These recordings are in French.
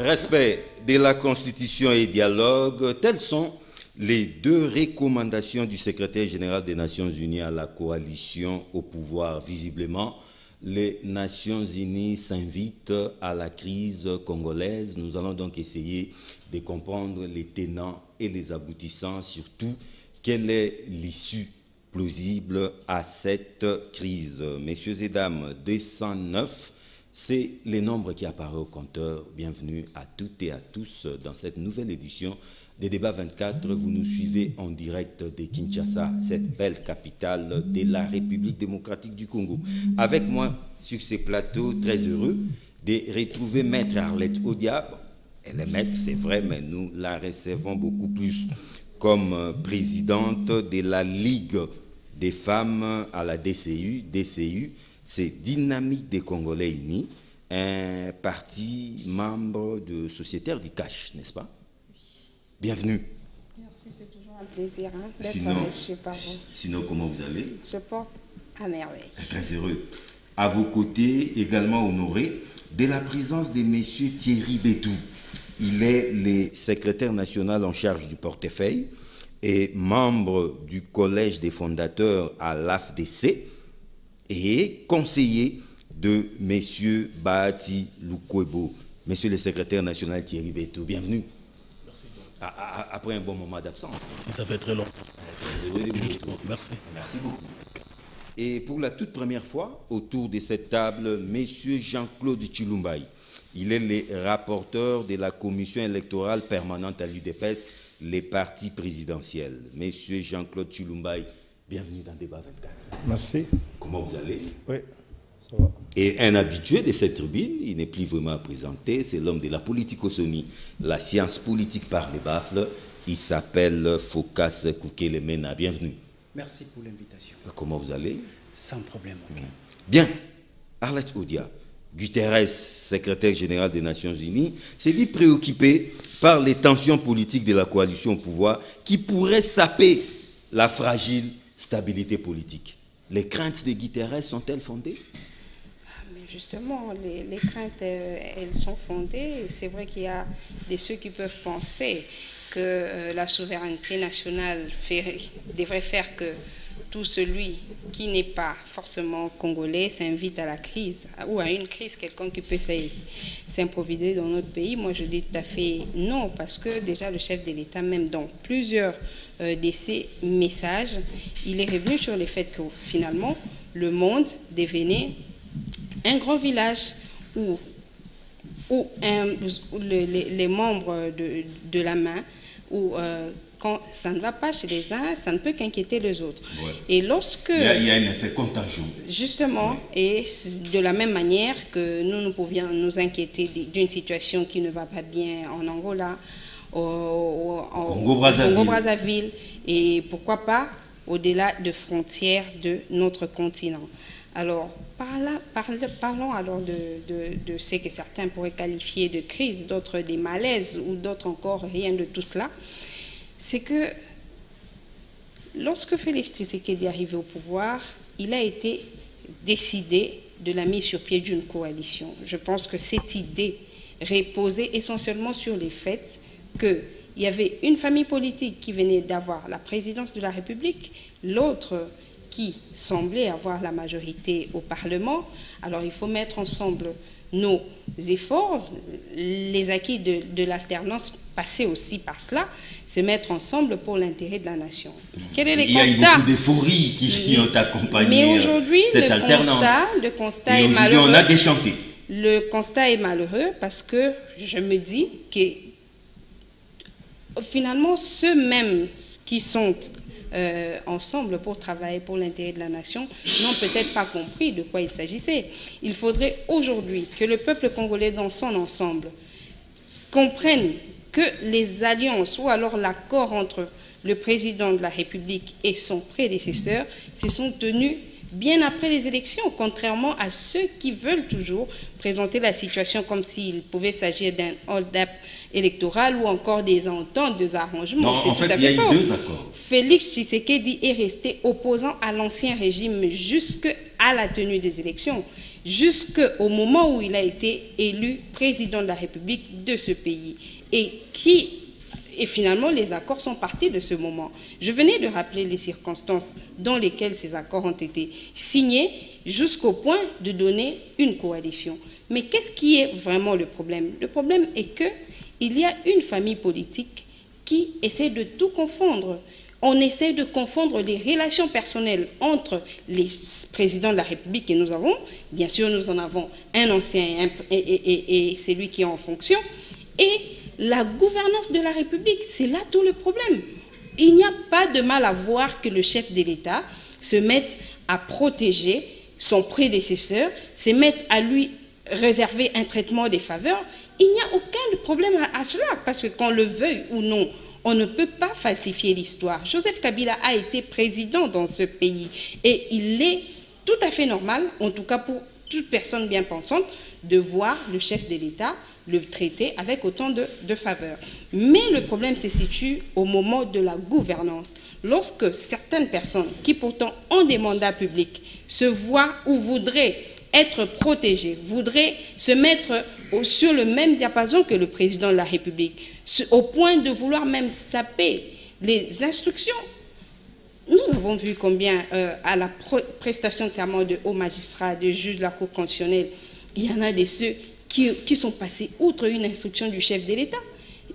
Respect de la Constitution et dialogue, telles sont les deux recommandations du secrétaire général des Nations Unies à la coalition au pouvoir. Visiblement, les Nations Unies s'invitent à la crise congolaise. Nous allons donc essayer de comprendre les tenants et les aboutissants, surtout quelle est l'issue plausible à cette crise. Messieurs et dames, 209, c'est le nombre qui apparaît au compteur. Bienvenue à toutes et à tous dans cette nouvelle édition des Débats 24. Vous nous suivez en direct de Kinshasa, cette belle capitale de la République démocratique du Congo. Avec moi sur ces plateaux, très heureux de retrouver Maître Arlette Odia. Elle est maître, c'est vrai, mais nous la recevons beaucoup plus comme présidente de la Ligue des femmes à la DCU. DCU, c'est Dynamique des Congolais Unis, un parti membre de sociétaire du Cash, n'est-ce pas? Oui. Bienvenue. Merci, c'est toujours un plaisir d'être reçu par vous. Sinon, comment vous allez? Je porte à merveille. Très heureux. À vos côtés, également honoré de la présence de M. Thierry Bétou. Il est le secrétaire national en charge du portefeuille et membre du collège des fondateurs à l'AFDC et conseiller de M. Bahati Lukwebo. Monsieur le secrétaire national Thierry Bétou, bienvenue. Merci. Après un bon moment d'absence. Ça fait très longtemps. Très heureux de vous retrouver. Merci. Merci beaucoup. Et pour la toute première fois, autour de cette table, M. Jean-Claude Tshilumbaï. Il est le rapporteur de la commission électorale permanente à l'UDPS, les partis présidentiels. Monsieur Jean-Claude Tshilumbaï, bienvenue dans Débat 24. Merci. Comment vous allez? Oui, ça va. Et un habitué de cette tribune, il n'est plus vraiment à présenter, c'est l'homme de la politique-osonie, la science politique par les baffles. Il s'appelle Phocas Koukelemena. Bienvenue. Merci pour l'invitation. Comment vous allez? Sans problème. Bien. Arlette Odia, Guterres, secrétaire général des Nations Unies, s'est dit préoccupé par les tensions politiques de la coalition au pouvoir qui pourraient saper la fragile stabilité politique. Les craintes de Guterres sont-elles fondées? Mais justement, les craintes, elles sont fondées. C'est vrai qu'il y a de ceux qui peuvent penser que la souveraineté nationale devrait faire que tout celui qui n'est pas forcément congolais s'invite à la crise ou à une crise quelconque qui peut s'improviser dans notre pays. Moi, je dis tout à fait non, parce que déjà le chef de l'État, même dans plusieurs de ses messages, il est revenu sur le fait que finalement, le monde devenait un grand village où les membres de la main, où quand ça ne va pas chez les uns, ça ne peut qu'inquiéter les autres. Ouais. Et lorsque... Il y a un effet contagieux. Justement, et de la même manière que nous pouvions nous inquiéter d'une situation qui ne va pas bien en Angola, au Congo-Brazzaville, et pourquoi pas au-delà de frontières de notre continent. Alors, parlons alors de ce que certains pourraient qualifier de crise, d'autres des malaises ou d'autres encore rien de tout cela. C'est que lorsque Félix Tshisekedi est arrivé au pouvoir, il a été décidé de la mise sur pied d'une coalition. Je pense que cette idée reposait essentiellement sur le fait qu'il y avait une famille politique qui venait d'avoir la présidence de la République, l'autre qui semblait avoir la majorité au Parlement. Alors il faut mettre ensemble nos efforts, les acquis de l'alternance passaient aussi par cela, se mettre ensemble pour l'intérêt de la nation. Quel est le constat? Il y a eu beaucoup d'euphorie qui ont accompagné cette alternance. Le constat est malheureux. Et aujourd'hui, on a déchanté. Le constat est malheureux parce que je me dis que finalement, ceux-mêmes qui sont ensemble pour travailler pour l'intérêt de la nation n'ont peut-être pas compris de quoi il s'agissait. Il faudrait aujourd'hui que le peuple congolais dans son ensemble comprenne que les alliances ou alors l'accord entre le président de la République et son prédécesseur se sont tenus bien après les élections, contrairement à ceux qui veulent toujours présenter la situation comme s'il pouvait s'agir d'un hold-up électoral ou encore des ententes, des arrangements. Non, en fait, il y a eu deux accords. Félix Tshisekedi est resté opposant à l'ancien régime jusqu'à la tenue des élections. jusqu'au moment où il a été élu président de la République de ce pays. Et finalement, les accords sont partis de ce moment. Je venais de rappeler les circonstances dans lesquelles ces accords ont été signés jusqu'au point de donner une coalition. Mais qu'est-ce qui est vraiment le problème? Le problème est qu'il y a une famille politique qui essaie de tout confondre. On essaie de confondre les relations personnelles entre les présidents de la République que nous avons. Bien sûr, nous en avons un ancien et celui qui est en fonction. Et la gouvernance de la République, c'est là tout le problème. Il n'y a pas de mal à voir que le chef de l'État se mette à protéger son prédécesseur, se mette à lui réserver un traitement des faveurs. Il n'y a aucun problème à cela, parce que qu'on le veuille ou non, on ne peut pas falsifier l'histoire. Joseph Kabila a été président dans ce pays et il est tout à fait normal, en tout cas pour toute personne bien pensante, de voir le chef de l'État le traiter avec autant de faveur. Mais le problème se situe au moment de la gouvernance. Lorsque certaines personnes qui pourtant ont des mandats publics se voient ou voudraient être protégées, voudraient se mettre sur le même diapason que le président de la République, au point de vouloir même saper les instructions. Nous avons vu combien à la prestation de serment de hauts magistrats, de juges de la Cour constitutionnelle, il y en a de ceux qui sont passés outre une instruction du chef de l'État.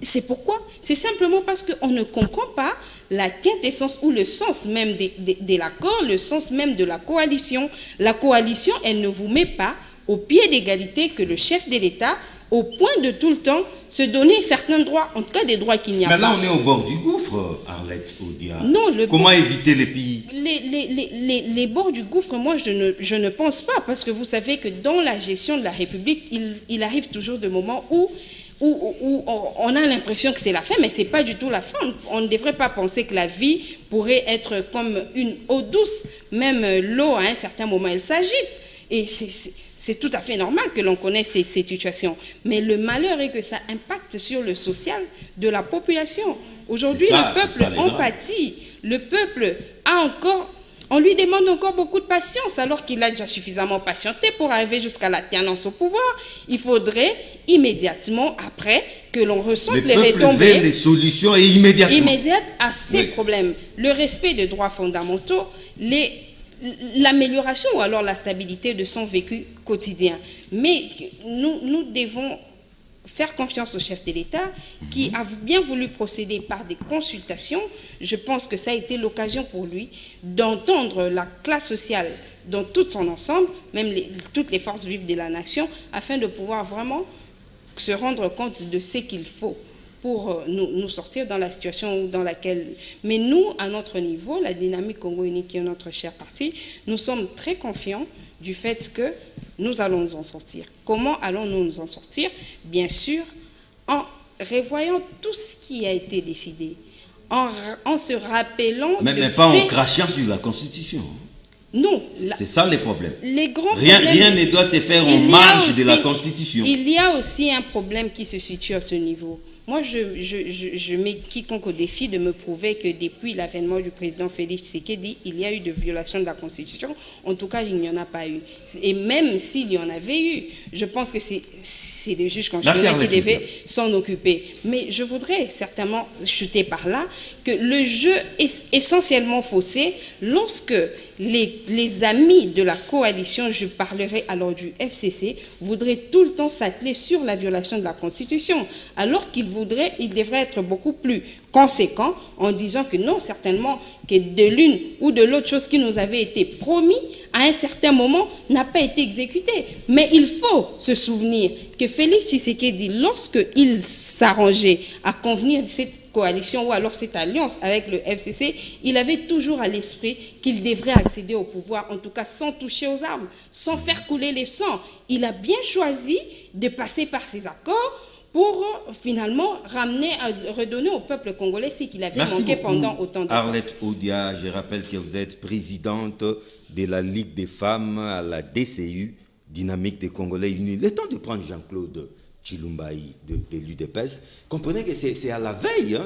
C'est pourquoi? C'est simplement parce qu'on ne comprend pas la quintessence ou le sens même de l'accord, le sens même de la coalition. La coalition, elle ne vous met pas au pied d'égalité que le chef de l'État, au point de tout le temps se donner certains droits, en tout cas des droits qu'il n'y a pas. Mais là, on est au bord du gouffre, Arlette Odia. Non, comment éviter les pays? Les bords du gouffre, moi, je ne pense pas, parce que vous savez que dans la gestion de la République, il arrive toujours des moments où on a l'impression que c'est la fin, mais ce n'est pas du tout la fin. On ne devrait pas penser que la vie pourrait être comme une eau douce. Même l'eau, à un certain moment, elle s'agite. Et c'est tout à fait normal que l'on connaisse ces situations. Mais le malheur est que ça impacte sur le social de la population. Aujourd'hui, le peuple en pâtit. Le peuple a encore... On lui demande encore beaucoup de patience, alors qu'il a déjà suffisamment patienté pour arriver jusqu'à l'alternance au pouvoir. Il faudrait immédiatement, après, que l'on ressente les retombées... les solutions et immédiatement. Immédiates à ces problèmes. Le respect des droits fondamentaux, l'amélioration ou alors la stabilité de son vécu quotidien. Mais nous devons faire confiance au chef de l'État qui a bien voulu procéder par des consultations. Je pense que ça a été l'occasion pour lui d'entendre la classe sociale dans tout son ensemble, même toutes les forces vives de la nation, afin de pouvoir vraiment se rendre compte de ce qu'il faut pour nous sortir dans la situation dans laquelle... Mais nous, à notre niveau, la dynamique Congo Uni, qui est notre cher parti, nous sommes très confiants du fait que nous allons nous en sortir. Comment allons-nous nous en sortir? Bien sûr, en revoyant tout ce qui a été décidé, en se rappelant... Mais pas en crachant sur la Constitution. Non. C'est ça les problèmes. Rien ne doit se faire en marge de la Constitution. Il y a aussi un problème qui se situe à ce niveau. Moi, je mets quiconque au défi de me prouver que depuis l'avènement du président Félix Tshisekedi, il y a eu de violations de la Constitution. En tout cas, il n'y en a pas eu. Et même s'il y en avait eu, je pense que c'est les juges constitutionnels qui devaient s'en occuper. Mais je voudrais certainement chuter par là que le jeu est essentiellement faussé lorsque les amis de la coalition, je parlerai alors du FCC, voudraient tout le temps s'atteler sur la violation de la Constitution, alors qu'ils devraient être beaucoup plus conséquents en disant que non, certainement, que de l'une ou de l'autre chose qui nous avait été promis à un certain moment n'a pas été exécutée. Mais il faut se souvenir que Félix Tshisekedi, lorsqu'il s'arrangeait à convenir de cette coalition ou alors cette alliance avec le FCC, il avait toujours à l'esprit qu'il devrait accéder au pouvoir, en tout cas sans toucher aux armes, sans faire couler les sangs. Il a bien choisi de passer par ces accords pour finalement redonner au peuple congolais ce qu'il avait manqué pendant autant de temps. Arlette Odia, je rappelle que vous êtes présidente de la Ligue des femmes à la DCU, Dynamique des Congolais Unis. Le temps de prendre Jean-Claude Chilumbaï de l'UDPS, comprenez que c'est à la veille,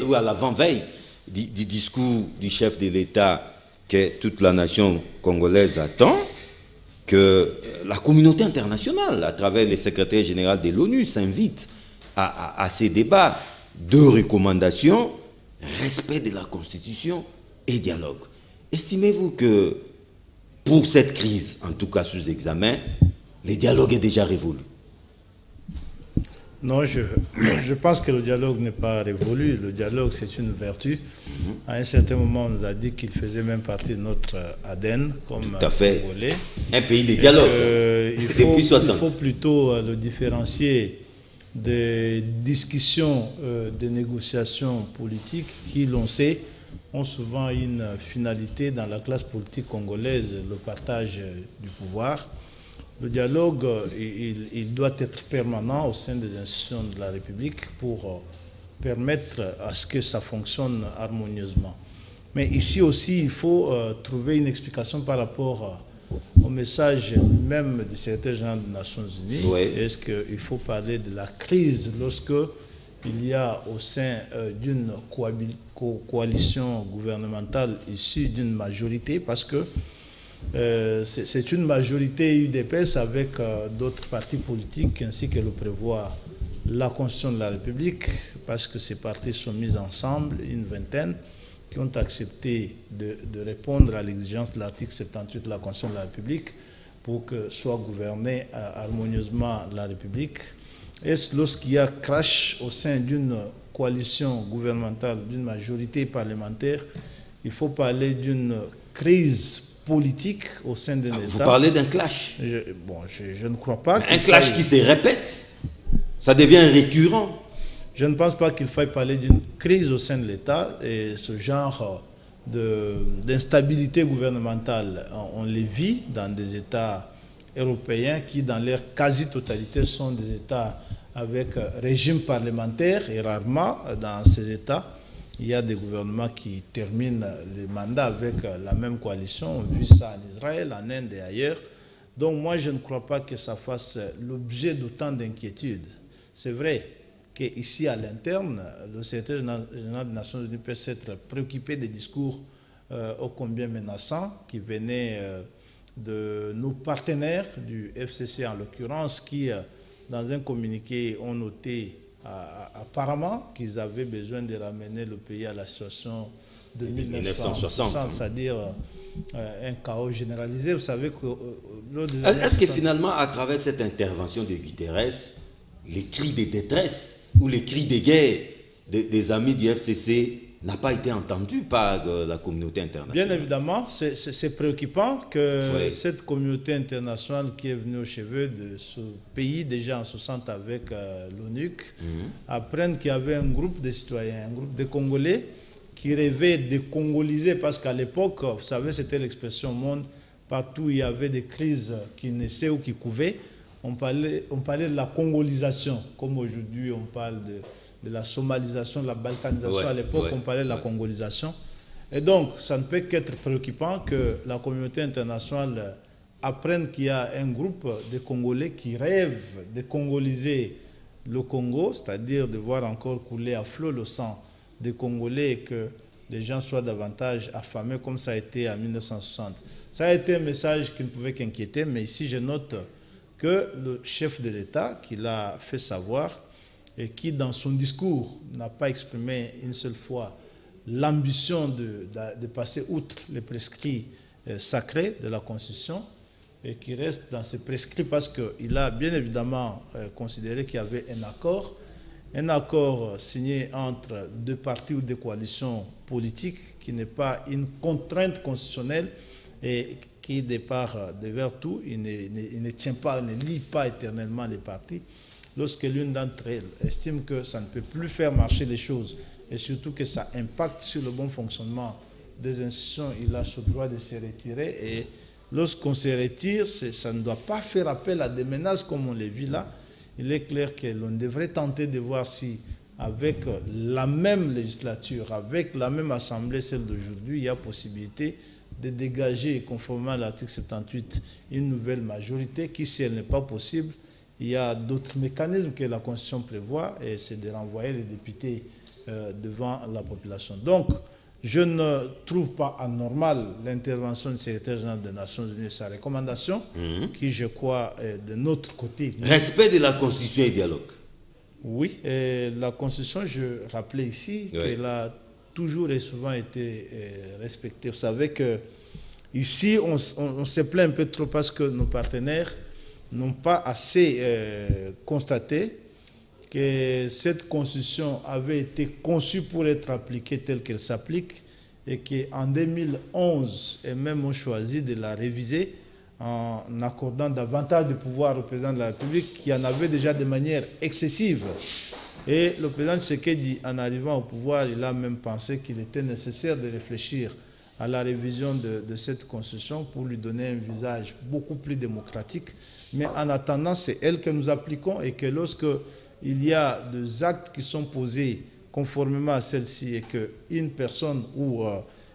ou à l'avant-veille du discours du chef de l'État que toute la nation congolaise attend, que la communauté internationale, à travers les secrétaires généraux de l'ONU, s'invite à ces débats. 2 recommandations, respect de la Constitution et dialogue. Estimez-vous que pour cette crise, en tout cas sous examen, le dialogue est déjà révolu? Non, je pense que le dialogue n'est pas révolu. Le dialogue, c'est une vertu. À un certain moment, on nous a dit qu'il faisait même partie de notre ADN, comme tout à fait. Congolais. Un pays de dialogue. Depuis 60. Il faut plutôt le différencier des discussions, des négociations politiques qui, l'on sait, ont souvent une finalité dans la classe politique congolaise, le partage du pouvoir. Le dialogue, il doit être permanent au sein des institutions de la République pour permettre à ce que ça fonctionne harmonieusement. Mais ici aussi, il faut trouver une explication par rapport au message même du secrétaire général des Nations Unies. Oui. Est-ce qu'il faut parler de la crise lorsque il y a au sein d'une coalition gouvernementale issue d'une majorité, parce que c'est une majorité UDPS avec d'autres partis politiques ainsi que le prévoit la Constitution de la République, parce que ces partis sont mis ensemble, une vingtaine, qui ont accepté de répondre à l'exigence de l'article 78 de la Constitution de la République pour que soit gouvernée harmonieusement la République. Et lorsqu'il y a crash au sein d'une coalition gouvernementale, d'une majorité parlementaire, il faut parler d'une crise politique au sein de l'État. Vous parlez d'un clash? Je ne crois pas. Un clash qui se répète, ça devient récurrent. Je ne pense pas qu'il faille parler d'une crise au sein de l'État, et ce genre d'instabilité gouvernementale, on les vit dans des États européens qui, dans leur quasi-totalité, sont des États avec régime parlementaire, et rarement dans ces États, il y a des gouvernements qui terminent les mandats avec la même coalition. On a vu ça en Israël, en Inde et ailleurs. Donc moi, je ne crois pas que ça fasse l'objet d'autant d'inquiétudes. C'est vrai qu'ici, à l'interne, le secrétaire général des Nations Unies peut s'être préoccupé des discours ô combien menaçants qui venaient de nos partenaires du FCC en l'occurrence, qui, dans un communiqué, ont noté apparemment qu'ils avaient besoin de ramener le pays à la situation de 1960, c'est-à-dire un chaos généralisé. Vous savez que... Est-ce que finalement, à travers cette intervention de Guterres, les cris de détresse ou les cris de guerre des amis du FCC n'a pas été entendu par la communauté internationale? Bien évidemment, c'est préoccupant que cette communauté internationale qui est venue au chevet de ce pays déjà en 60 avec l'ONUC apprenne qu'il y avait un groupe de citoyens, un groupe de Congolais qui rêvaient de congoliser, parce qu'à l'époque, vous savez, c'était l'expression monde, partout il y avait des crises qui naissaient ou qui couvaient, on parlait de la congolisation, comme aujourd'hui on parle de la somalisation, de la balkanisation. À l'époque, on parlait de la congolisation. Et donc, ça ne peut qu'être préoccupant que la communauté internationale apprenne qu'il y a un groupe de Congolais qui rêvent de congoliser le Congo, c'est-à-dire de voir encore couler à flot le sang des Congolais et que les gens soient davantage affamés comme ça a été en 1960. Ça a été un message qui ne pouvait qu'inquiéter, mais ici, je note que le chef de l'État, qui l'a fait savoir, et qui, dans son discours, n'a pas exprimé une seule fois l'ambition de passer outre les prescrits sacrés de la Constitution, et qui reste dans ces prescrits parce qu'il a bien évidemment considéré qu'il y avait un accord signé entre deux partis ou des coalitions politiques qui n'est pas une contrainte constitutionnelle et qui, de part devers tout, il ne tient pas, ne lie pas éternellement les partis. Lorsque l'une d'entre elles estime que ça ne peut plus faire marcher les choses et surtout que ça impacte sur le bon fonctionnement des institutions, il a ce droit de se retirer. Et lorsqu'on se retire, ça ne doit pas faire appel à des menaces comme on les vit là. Il est clair que l'on devrait tenter de voir si, avec la même législature, avec la même assemblée, celle d'aujourd'hui, il y a possibilité de dégager, conformément à l'article 78, une nouvelle majorité qui, si elle n'est pas possible, il y a d'autres mécanismes que la Constitution prévoit, et c'est de renvoyer les députés devant la population. Donc, Je ne trouve pas anormal l'intervention du secrétaire général des Nations Unies et sa recommandation, qui, je crois, est de notre côté. Respect de la Constitution et dialogue. Oui, et la Constitution, je rappelais ici, qu'elle a toujours et souvent été respectée. Vous savez que ici, on se plaint un peu trop parce que nos partenaires n'ont pas assez constaté que cette constitution avait été conçue pour être appliquée telle qu'elle s'applique et qu'en 2011, et même ont choisi de la réviser en accordant davantage de pouvoir au président de la République qui en avait déjà de manière excessive. Et le président Tshisekedi, en arrivant au pouvoir, il a même pensé qu'il était nécessaire de réfléchir à la révision de cette constitution pour lui donner un visage beaucoup plus démocratique. Mais en attendant, c'est elle que nous appliquons et que lorsque il y a des actes qui sont posés conformément à celle-ci et qu'une personne ou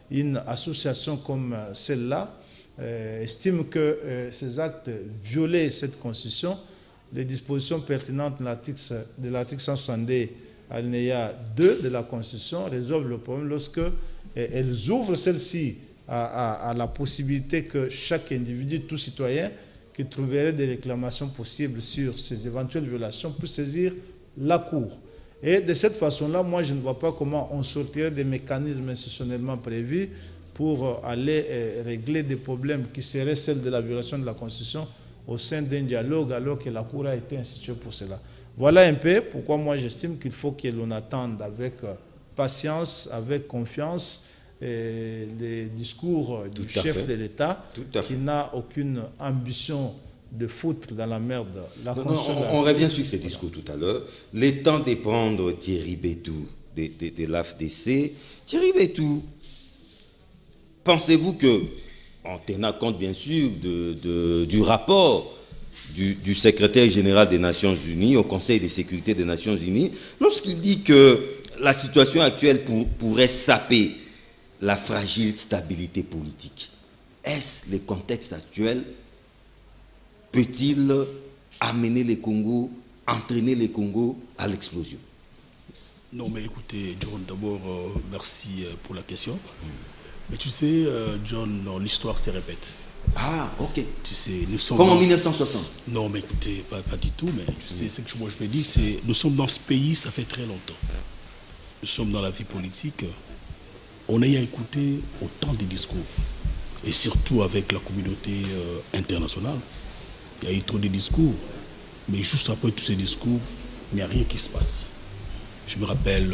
une association comme celle-là estime que ces actes violaient cette constitution, les dispositions pertinentes de l'article 162 alinéa 2 de la Constitution résolvent le problème lorsque elles ouvrent celle-ci à la possibilité que chaque individu, tout citoyen, qui trouverait des réclamations possibles sur ces éventuelles violations puisse saisir la Cour. Et de cette façon-là, moi, je ne vois pas comment on sortirait des mécanismes institutionnellement prévus pour aller régler des problèmes qui seraient celles de la violation de la Constitution au sein d'un dialogue alors que la Cour a été instituée pour cela. Voilà un peu pourquoi moi j'estime qu'il faut que l'on attende avec patience, avec confiance les discours du chef de l'État qui n'a aucune ambition de foutre dans la merde la Constitution. On revient sur ces discours tout à l'heure. Le temps de prendre Thierry Bétou de l'AFDC. Thierry Bétou, pensez-vous que, en tenant compte bien sûr du rapport du secrétaire général des Nations Unies au Conseil de sécurité des Nations Unies, lorsqu'il dit que la situation actuelle pourrait saper la fragile stabilité politique, est-ce le contexte actuel peut-il amener les Congos, entraîner les Congos à l'explosion? Non, mais écoutez, John, d'abord, merci pour la question. Mais tu sais, John, l'histoire se répète. Ah, ok. Tu sais, nous sommes comme en 1960. Non, mais écoutez, pas du tout, mais tu sais, ce que moi je vais dire, c'est nous sommes dans ce pays, ça fait très longtemps. Nous sommes dans la vie politique. On a écouté autant de discours, et surtout avec la communauté internationale. Il y a eu trop de discours, mais juste après tous ces discours, il n'y a rien qui se passe. Je me rappelle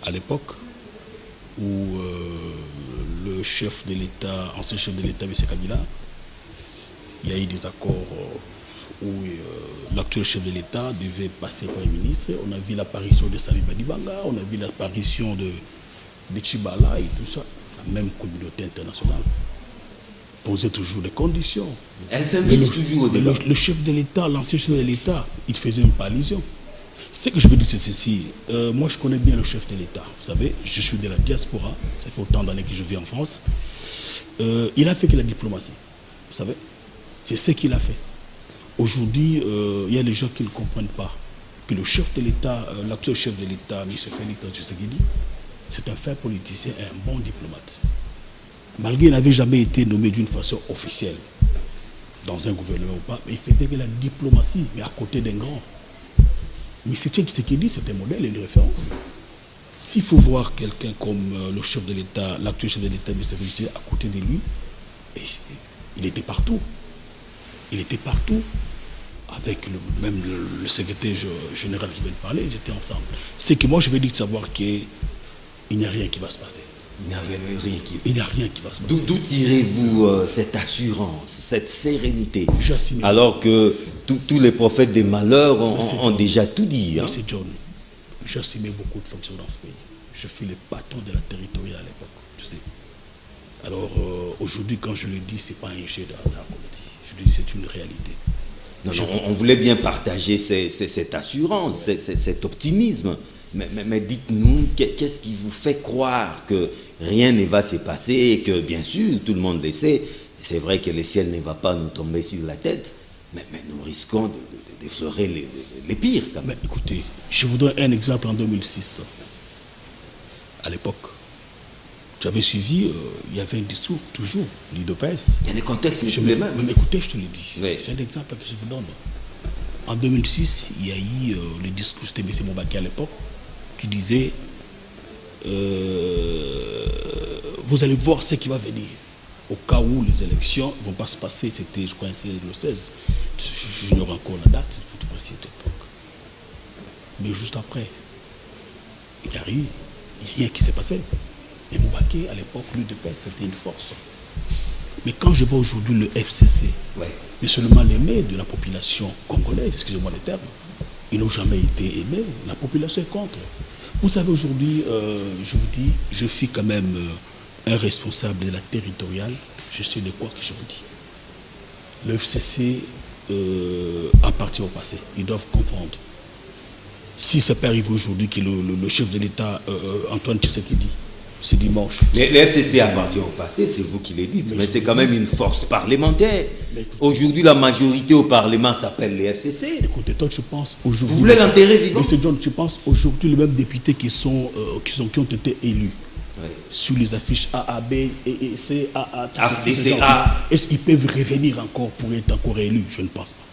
à l'époque où le chef de l'État, ancien chef de l'État, M. Kabila, il y a eu des accords où l'actuel chef de l'État devait passer Premier ministre. On a vu l'apparition de Sami Badibanga, on a vu l'apparition de Chibala et tout ça. La même communauté internationale posait toujours des conditions. Elle s'invite toujours au débat. Le chef de l'État, l'ancien chef de l'État, il faisait une allusion. Ce que je veux dire, c'est ceci. Moi, je connais bien le chef de l'État. Vous savez, je suis de la diaspora. Ça fait autant d'années que je vis en France. Il a fait que la diplomatie. Vous savez, c'est ce qu'il a fait. Aujourd'hui, il y a des gens qui ne comprennent pas que le chef de l'État, l'actuel chef de l'État, M. Félix Tshisekedi, c'est un fin politicien et un bon diplomate. Malgré qu'il n'avait jamais été nommé d'une façon officielle dans un gouvernement ou pas, mais il faisait que la diplomatie, mais à côté d'un grand. Mais c'est ce qu'il dit, c'est un modèle et une référence. S'il faut voir quelqu'un comme le chef de l'État, l'actuel chef de l'État, M. Félix, à côté de lui, il était partout. Il était partout. Avec même le secrétaire général qui vient de parler, ils étaient ensemble. C'est que moi, je vais dire de savoir qu'il n'y a rien qui va se passer. Il n'y a rien qui va se passer. D'où tirez-vous cette assurance, cette sérénité, j'assume. Alors que tous les prophètes des malheurs ont déjà tout dit. Hein? C'est John. J'ai assumé beaucoup de fonctions dans ce pays. Je fus le patron de la territoriale à l'époque, tu sais. Alors aujourd'hui, quand je le dis, ce n'est pas un jet de hasard, comme on dit. Je le dis, c'est une réalité. Non, on voulait bien partager cette assurance, cet optimisme. Mais dites-nous, qu'est-ce qui vous fait croire que rien ne va se passer et que, bien sûr, tout le monde le sait, c'est vrai que le ciel ne va pas nous tomber sur la tête, mais nous risquons d'effleurer les pires. Quand même. Mais écoutez, je vous donne un exemple en 2006. À l'époque, J'avais suivi, il y avait un discours, toujours, l'IDOPS. Mais le contexte n'est plus le même. Mais écoutez, je te le dis. Oui. C'est un exemple que je vous donne. En 2006, il y a eu le discours, c'était M. Moubaké à l'époque, qui disait vous allez voir ce qui va venir. Au cas où les élections ne vont pas se passer, c'était, je crois, le 16. J'ignore encore la date, pour te préciser cette époque. Mais juste après, il n'y a rien qui s'est passé. Et Moubaké, à l'époque, l'UDPS, c'était une force. Mais quand je vois aujourd'hui le FCC, Ouais. mais seulement l'aimé de la population congolaise, excusez-moi les termes, ils n'ont jamais été aimés, la population est contre. Vous savez, aujourd'hui, je vous dis, je suis quand même un responsable de la territoriale, je sais de quoi que je vous dis. Le FCC appartient au passé, ils doivent comprendre. Si ça peut arriver aujourd'hui que le chef de l'État, Antoine Tshisekedi, ce dimanche... Mais le FCC appartient au passé, c'est vous qui le dites, mais c'est quand même une force parlementaire. Aujourd'hui, la majorité au Parlement s'appelle le FCC. Écoutez, toi, tu penses aujourd'hui... Vous voulez l'enterrer vivant? Mais c'est John, tu penses aujourd'hui, les mêmes députés qui ont été élus, ouais, sur les affiches A, B, et C, A, est-ce qu'ils peuvent revenir encore pour être encore élus? Je ne pense pas.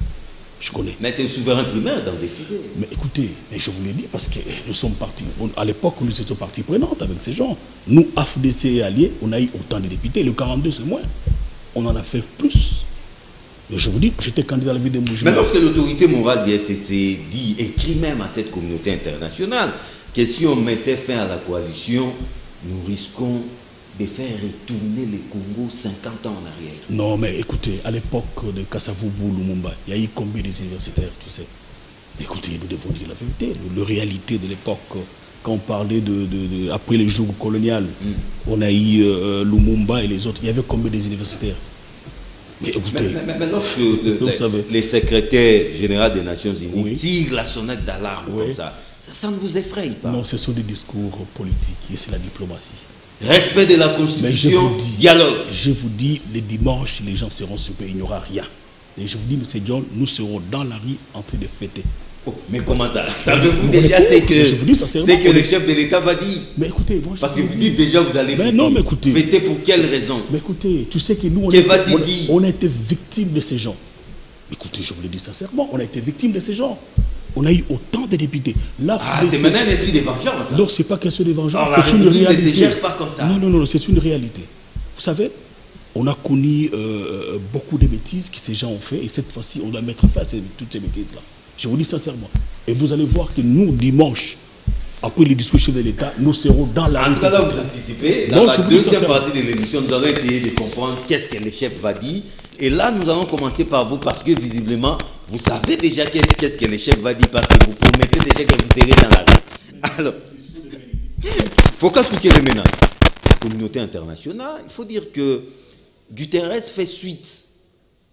Je connais. Mais c'est le souverain primaire d'en décider. Mais écoutez, je vous l'ai dit parce que nous sommes partis. À l'époque, nous étions partie prenante avec ces gens. Nous, AFDC et Alliés, on a eu autant de députés. Le 42, c'est moins. On en a fait plus. Mais je vous dis, j'étais candidat à la ville de Moujima. Mais lorsque l'autorité morale du FCC dit, écrit même à cette communauté internationale, que si on mettait fin à la coalition, nous risquons de faire retourner le Congo 50 ans en arrière. Non, mais écoutez, à l'époque de Kasavubu, Lumumba, il y a eu combien d'universitaires, tu sais? Écoutez, nous devons dire la vérité. La réalité de l'époque, quand on parlait après les jours coloniales, on a eu Lumumba et les autres, il y avait combien d'universitaires? Mais écoutez, mais lorsque les secrétaires généraux des Nations Unies, oui, tirent la sonnette d'alarme, oui, comme ça ne vous effraie pas? Non, ce sont des discours politiques et c'est la diplomatie. Respect de la Constitution, dialogue. Je vous dis, les dimanches, les gens seront surpris, il n'y aura rien. Et je vous dis, M. John, nous serons dans la rue en train de fêter. Oh, mais comment ça? Savez-vous déjà c'est que le chef de l'État va dire? Mais écoutez, moi, parce que vous dites déjà vous allez fêter. Non, mais écoutez, fêter pour quelle raison? Mais écoutez, tu sais que nous, on a été victimes de ces gens. Écoutez, je vous le dis sincèrement, on a été victimes de ces gens. On a eu autant de députés. C'est maintenant un esprit de vengeance. Non, ce n'est pas question de vengeance. C'est une réalité. Pas comme ça. Non, c'est une réalité. Vous savez, on a connu beaucoup de bêtises que ces gens ont fait et cette fois-ci, on doit mettre fin à toutes ces bêtises-là. Je vous dis sincèrement. Et vous allez voir que nous, dimanche, après les discussions de l'État, nous serons dans la rue. En tout cas, là, vous anticipez. Dans la deuxième partie de l'émission, nous allons essayer de comprendre qu'est-ce que le chef va dire. Et là, nous allons commencer par vous parce que visiblement, vous savez déjà qu'est-ce que le chef va dire parce que vous promettez déjà que vous serez dans la rue. Alors, il faut qu'expliquer le maintenant. La communauté internationale, il faut dire que Guterres fait suite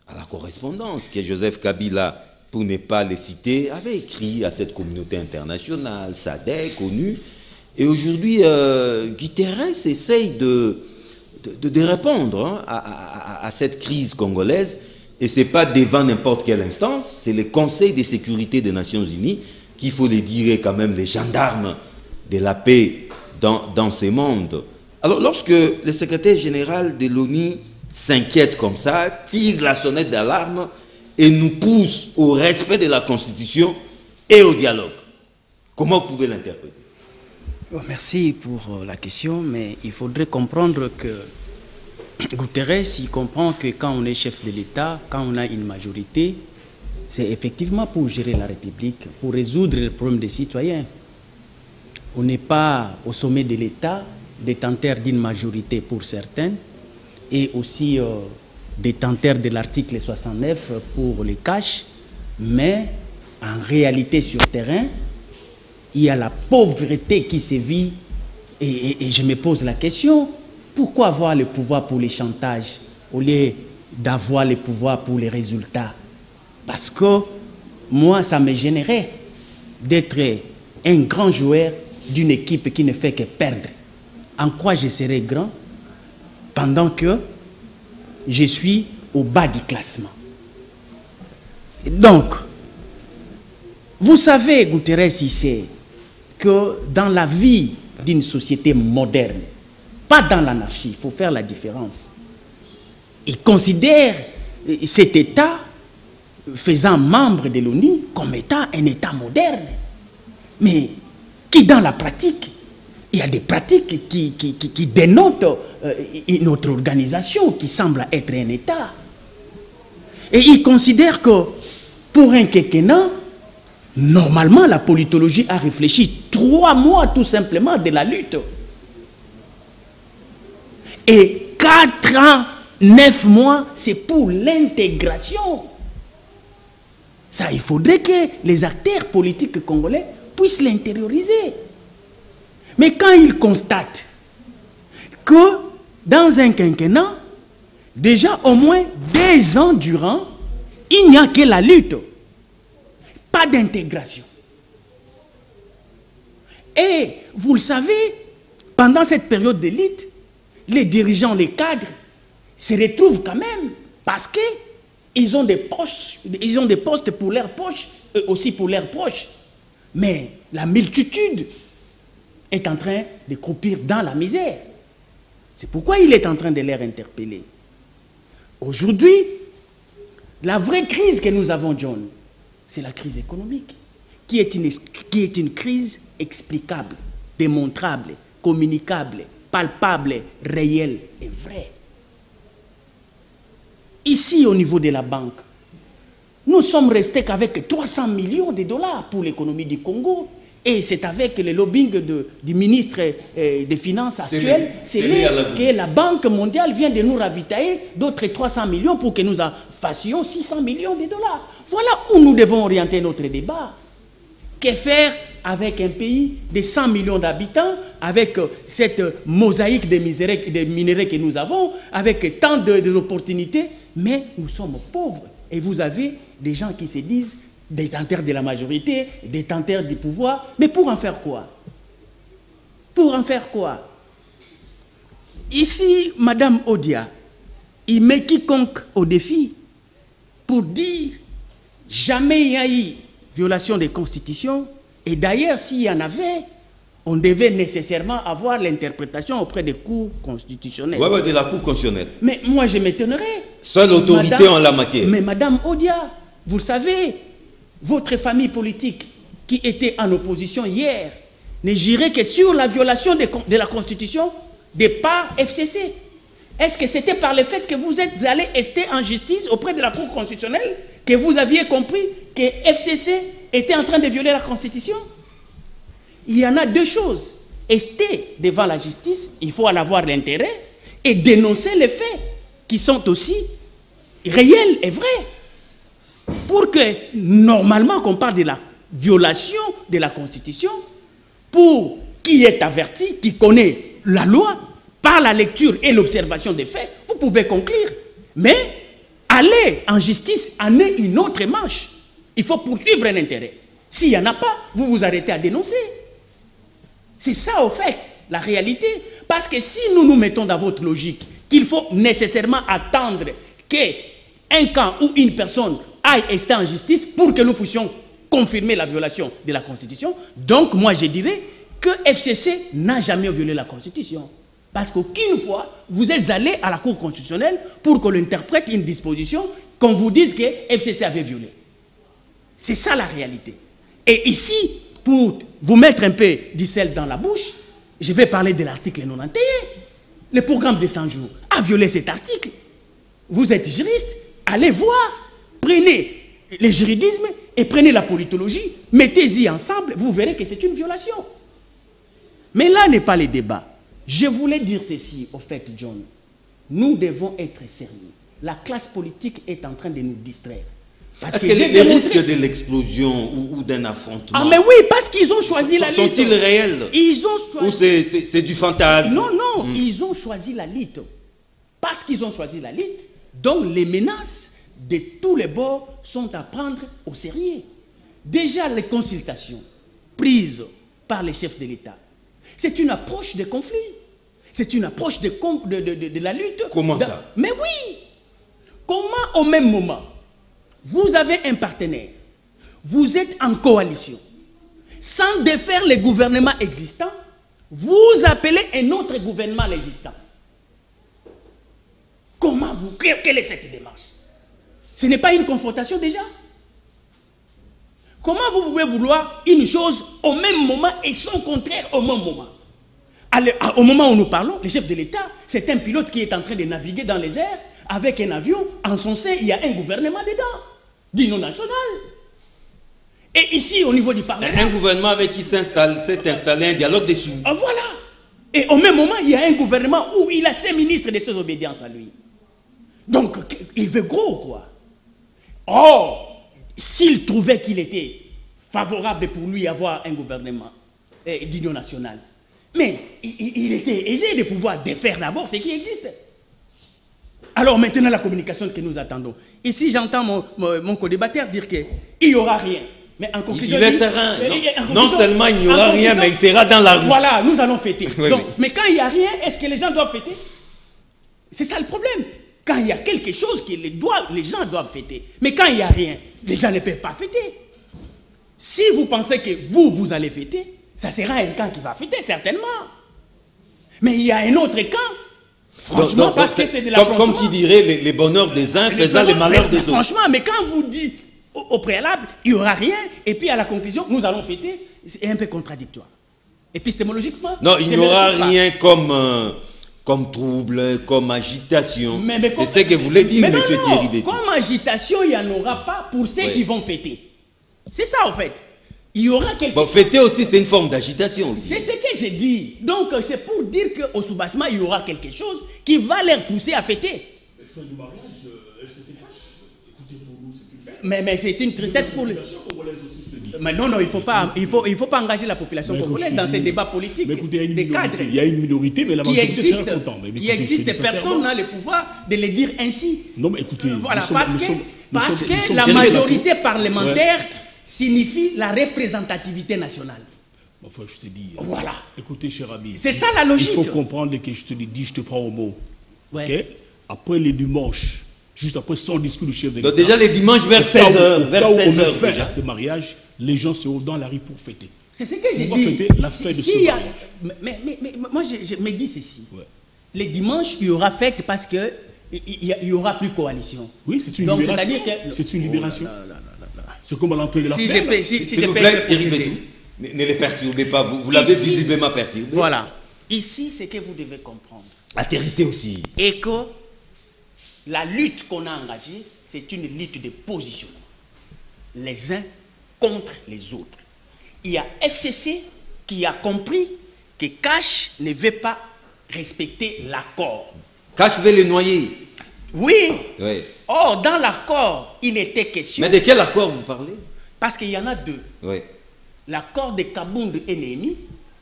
à la correspondance que Joseph Kabila, pour ne pas les citer, avait écrit à cette communauté internationale, SADC, ONU. Et aujourd'hui, Guterres essaye de répondre à cette crise congolaise. Et ce n'est pas devant n'importe quelle instance, c'est le Conseil de sécurité des Nations Unies, qu'il faut le dire quand même, les gendarmes de la paix dans ces mondes. Alors lorsque le secrétaire général de l'ONU s'inquiète comme ça, tire la sonnette d'alarme et nous pousse au respect de la Constitution et au dialogue, comment vous pouvez l'interpréter? Merci pour la question, mais il faudrait comprendre que Guterres, il comprend que quand on est chef de l'État, quand on a une majorité, c'est effectivement pour gérer la République, pour résoudre les problèmes des citoyens. On n'est pas au sommet de l'État, détenteur d'une majorité pour certains, et aussi détenteur de l'article 69 pour les cash, mais en réalité sur terrain, il y a la pauvreté qui sévit et je me pose la question, pourquoi avoir le pouvoir pour les chantages au lieu d'avoir le pouvoir pour les résultats? Parce que moi, ça me gênerait d'être un grand joueur d'une équipe qui ne fait que perdre. En quoi je serais grand pendant que je suis au bas du classement? Donc, vous savez, Guterres, c'est que dans la vie d'une société moderne, pas dans l'anarchie, il faut faire la différence. Ils considèrent cet État faisant membre de l'ONU comme étant un État moderne. Mais qui dans la pratique, il y a des pratiques qui dénotent une autre organisation qui semble être un État. Et ils considèrent que pour un quinquennat, normalement la politologie a réfléchi 3 mois tout simplement de la lutte. Et 4 ans, 9 mois, c'est pour l'intégration. Ça, il faudrait que les acteurs politiques congolais puissent l'intérioriser. Mais quand ils constatent que dans un quinquennat, déjà au moins 2 ans durant, il n'y a que la lutte, pas d'intégration. Et vous le savez, pendant cette période de lutte, les dirigeants, les cadres se retrouvent quand même parce qu'ils ont des postes pour leurs poches et aussi pour leurs proches. Mais la multitude est en train de croupir dans la misère. C'est pourquoi il est en train de les interpeller. Aujourd'hui, la vraie crise que nous avons, John, c'est la crise économique, qui est une crise explicable, démontrable, communicable, palpable, réelle et vraie. Ici, au niveau de la banque, nous sommes restés qu'avec 300 millions de dollars pour l'économie du Congo. Et c'est avec le lobbying du ministre des Finances actuel, que la Banque mondiale vient de nous ravitailler d'autres 300 millions pour que nous fassions 600 millions de dollars. Voilà où nous devons orienter notre débat. Que faire avec un pays de 100 millions d'habitants, avec cette mosaïque de minerais que nous avons, avec tant d'opportunités, mais nous sommes pauvres. Et vous avez des gens qui se disent détenteurs de la majorité, détenteurs du pouvoir, mais pour en faire quoi? Pour en faire quoi? Ici, Madame Odia, il met quiconque au défi pour dire jamais il y a eu violation des constitutions, et d'ailleurs s'il y en avait, on devait nécessairement avoir l'interprétation auprès des cours constitutionnels. Oui, de la Cour constitutionnelle. Mais moi je m'étonnerais. Seule autorité en la matière. Mais Madame Odia, vous le savez, votre famille politique qui était en opposition hier ne jurait que sur la violation de la Constitution de par FCC. Est-ce que c'était par le fait que vous êtes allé rester en justice auprès de la Cour constitutionnelle que vous aviez compris que FCC était en train de violer la Constitution? Il y en a 2 choses. Rester devant la justice, il faut en avoir l'intérêt, et dénoncer les faits qui sont aussi réels et vrais. Pour que, normalement, qu'on parle de la violation de la Constitution, pour qui est averti, qui connaît la loi, par la lecture et l'observation des faits, vous pouvez conclure. Mais aller en justice en est une autre manche. Il faut poursuivre un intérêt. S'il n'y en a pas, vous vous arrêtez à dénoncer. C'est ça, au fait, la réalité. Parce que si nous nous mettons dans votre logique qu'il faut nécessairement attendre qu'un camp ou une personne aille rester en justice pour que nous puissions confirmer la violation de la Constitution, donc moi je dirais que FCC n'a jamais violé la Constitution. Parce qu'aucune fois, vous êtes allé à la Cour constitutionnelle pour qu'on interprète une disposition qu'on vous dise que FCC avait violé. C'est ça la réalité. Et ici, pour vous mettre un peu d'icelle dans la bouche, je vais parler de l'article 91. Le programme des 100 jours a violé cet article. Vous êtes juriste, allez voir, prenez le juridisme et prenez la politologie, mettez-y ensemble, vous verrez que c'est une violation. Mais là n'est pas le débat. Je voulais dire ceci, au fait, John. Nous devons être sérieux. La classe politique est en train de nous distraire. Est-ce que les risques de l'explosion ou d'un affrontement... Ah mais oui, parce qu'ils ont choisi la lutte. Sont-ils réels? Ils ont choisi... Ou c'est du fantasme? Non, non, ils ont choisi la lutte. Parce qu'ils ont choisi la lutte, donc les menaces de tous les bords sont à prendre au sérieux. Déjà, les consultations prises par les chefs de l'État, c'est une approche de conflit. C'est une approche de la lutte. Comment ça? Mais oui. Comment au même moment, vous avez un partenaire, vous êtes en coalition, sans défaire les gouvernements existants, vous appelez un autre gouvernement à l'existence. Quelle est cette démarche? Ce n'est pas une confrontation déjà? Comment vous pouvez vouloir une chose au même moment et son contraire au même moment? Au moment où nous parlons, le chef de l'État, c'est un pilote qui est en train de naviguer dans les airs avec un avion. En son sein, il y a un gouvernement dedans, d'union nationale. Et ici, au niveau du Parlement... Un gouvernement avec qui s'est installé un dialogue dessous. Voilà. Et au même moment, il y a un gouvernement où il a ses ministres de ses obédiences à lui. Donc, il veut gros, quoi. Or, s'il trouvait qu'il était favorable pour lui avoir un gouvernement d'union nationale, mais il était aisé de pouvoir défaire d'abord ce qui existe. Alors maintenant, la communication que nous attendons. Ici, j'entends mon co-débatteur dire qu'il n'y aura rien. Mais en conclusion... Il est serein. Non seulement il n'y aura rien, mais il sera dans la rue. Voilà, nous allons fêter. Oui, donc, oui. Mais quand il n'y a rien, est-ce que les gens doivent fêter? C'est ça le problème. Quand il y a quelque chose que les gens doivent fêter. Mais quand il n'y a rien, les gens ne peuvent pas fêter. Si vous pensez que vous allez fêter, ça sera un camp qui va fêter, certainement. Mais il y a un autre camp. Franchement, parce que c'est de la comme qui dirait les bonheurs des uns faisant les malheurs des autres. Franchement, mais quand vous dites au préalable, il n'y aura rien, et puis à la conclusion, nous allons fêter, c'est un peu contradictoire. Épistémologiquement... Non, il n'y aura rien comme trouble, comme agitation. C'est ce que voulait dire M. Thierry Bétou. Comme agitation, il n'y en aura pas pour ceux qui vont fêter. C'est ça, en fait. Il y aura quelque chose. Fêter aussi, c'est une forme d'agitation. C'est ce que j'ai dit. Donc, c'est pour dire qu'au soubassement, il y aura quelque chose qui va les pousser à fêter. Mais fin du mariage, FCCH, écoutez, pour nous, c'est une fête. Mais c'est une tristesse pour les... Mais non, il ne faut pas engager la population congolaise dans ces débats politiques. Mais écoutez, il y a une minorité, mais la majorité sera contente. Qui existe, personne n'a le pouvoir de le dire ainsi. Non, mais écoutez, voilà, parce que la majorité parlementaire signifie la représentativité nationale. Enfin, je te dis, voilà. Écoutez, cher ami, c'est ça la logique. Il faut comprendre que je te dis, je te prends au mot. Ouais. Okay? Après les dimanches, juste après son discours du chef de l'État. Donc déjà les dimanches vers 16h. Vers 16h, on fait à ce mariage, les gens seront dans la rue pour fêter. C'est ce que j'ai dit. Fêter la fête de ce mariage. Mais moi, je me dis ceci. Ouais. Les dimanches, il y aura fête parce que il n'y aura plus coalition. Oui, c'est une libération. C'est une libération. C'est comme à l'entrée de la fête. S'il vous plaît, Thierry Bétou, ne les perturbez pas. Vous l'avez visiblement perturbé. Voilà. Ici, c'est que vous devez comprendre. Atterrissez aussi. Et que la lutte qu'on a engagée, c'est une lutte de position. Les uns contre les autres. Il y a FCC qui a compris que Cash ne veut pas respecter l'accord. Cash veut les noyer. Oui. Or, dans l'accord, il était question... Mais de quel accord vous parlez? Parce qu'il y en a deux. Oui. L'accord de Kabound et Néhémie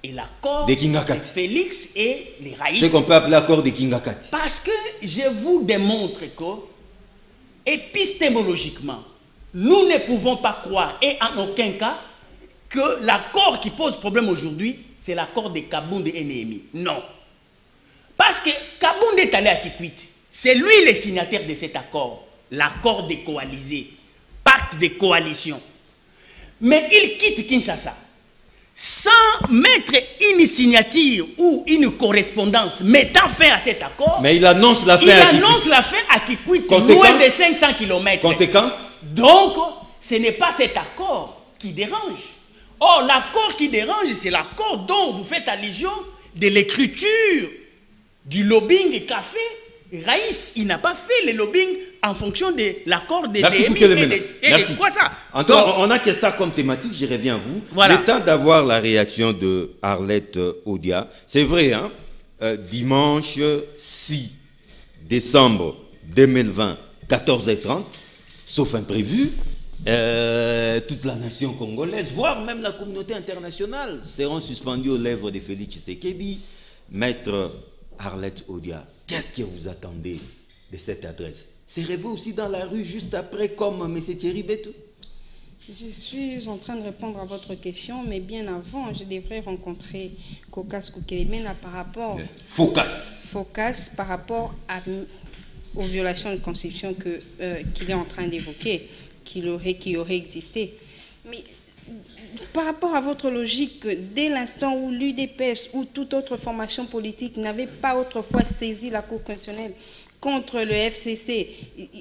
et l'accord de Félix et les Raïs. C'est qu'on peut appeler l'accord de Kingakati. Parce que je vous démontre que, épistémologiquement, nous ne pouvons pas croire, et en aucun cas, que l'accord qui pose problème aujourd'hui, c'est l'accord de Kabound et Néhémie. Non. Parce que Kabound est allé à Kikwit. C'est lui le signataire de cet accord, l'accord des coalisés, pacte de coalition. Mais il quitte Kinshasa sans mettre une signature ou une correspondance mettant fin à cet accord. Mais il annonce la fin à Kikwit, loin de 500 km. Conséquence? Donc, ce n'est pas cet accord qui dérange. Or, l'accord qui dérange, c'est l'accord dont vous faites allusion de l'écriture du lobbying qu'a fait Raïs. Il n'a pas fait le lobbying en fonction de l'accord de Néhémie et quoi ça. On n'a que ça comme thématique, je reviens à vous. Voilà. Le temps d'avoir la réaction de Arlette Odia. C'est vrai, hein? Dimanche 6 décembre 2020, 14h30, sauf imprévu, toute la nation congolaise, voire même la communauté internationale, seront suspendus aux lèvres de Félix Tshisekedi. Maître Arlette Odia, qu'est-ce que vous attendez de cette adresse? Serez-vous aussi dans la rue juste après comme M. Thierry Bétou? Je suis en train de répondre à votre question, mais bien avant, je devrais rencontrer Kokas Kukelemena par rapport... Focas par rapport aux violations de constitution qu'il est en train d'évoquer, qui aurait existé. Mais par rapport à votre logique, dès l'instant où l'UDPS ou toute autre formation politique n'avait pas autrefois saisi la Cour constitutionnelle contre le FCC,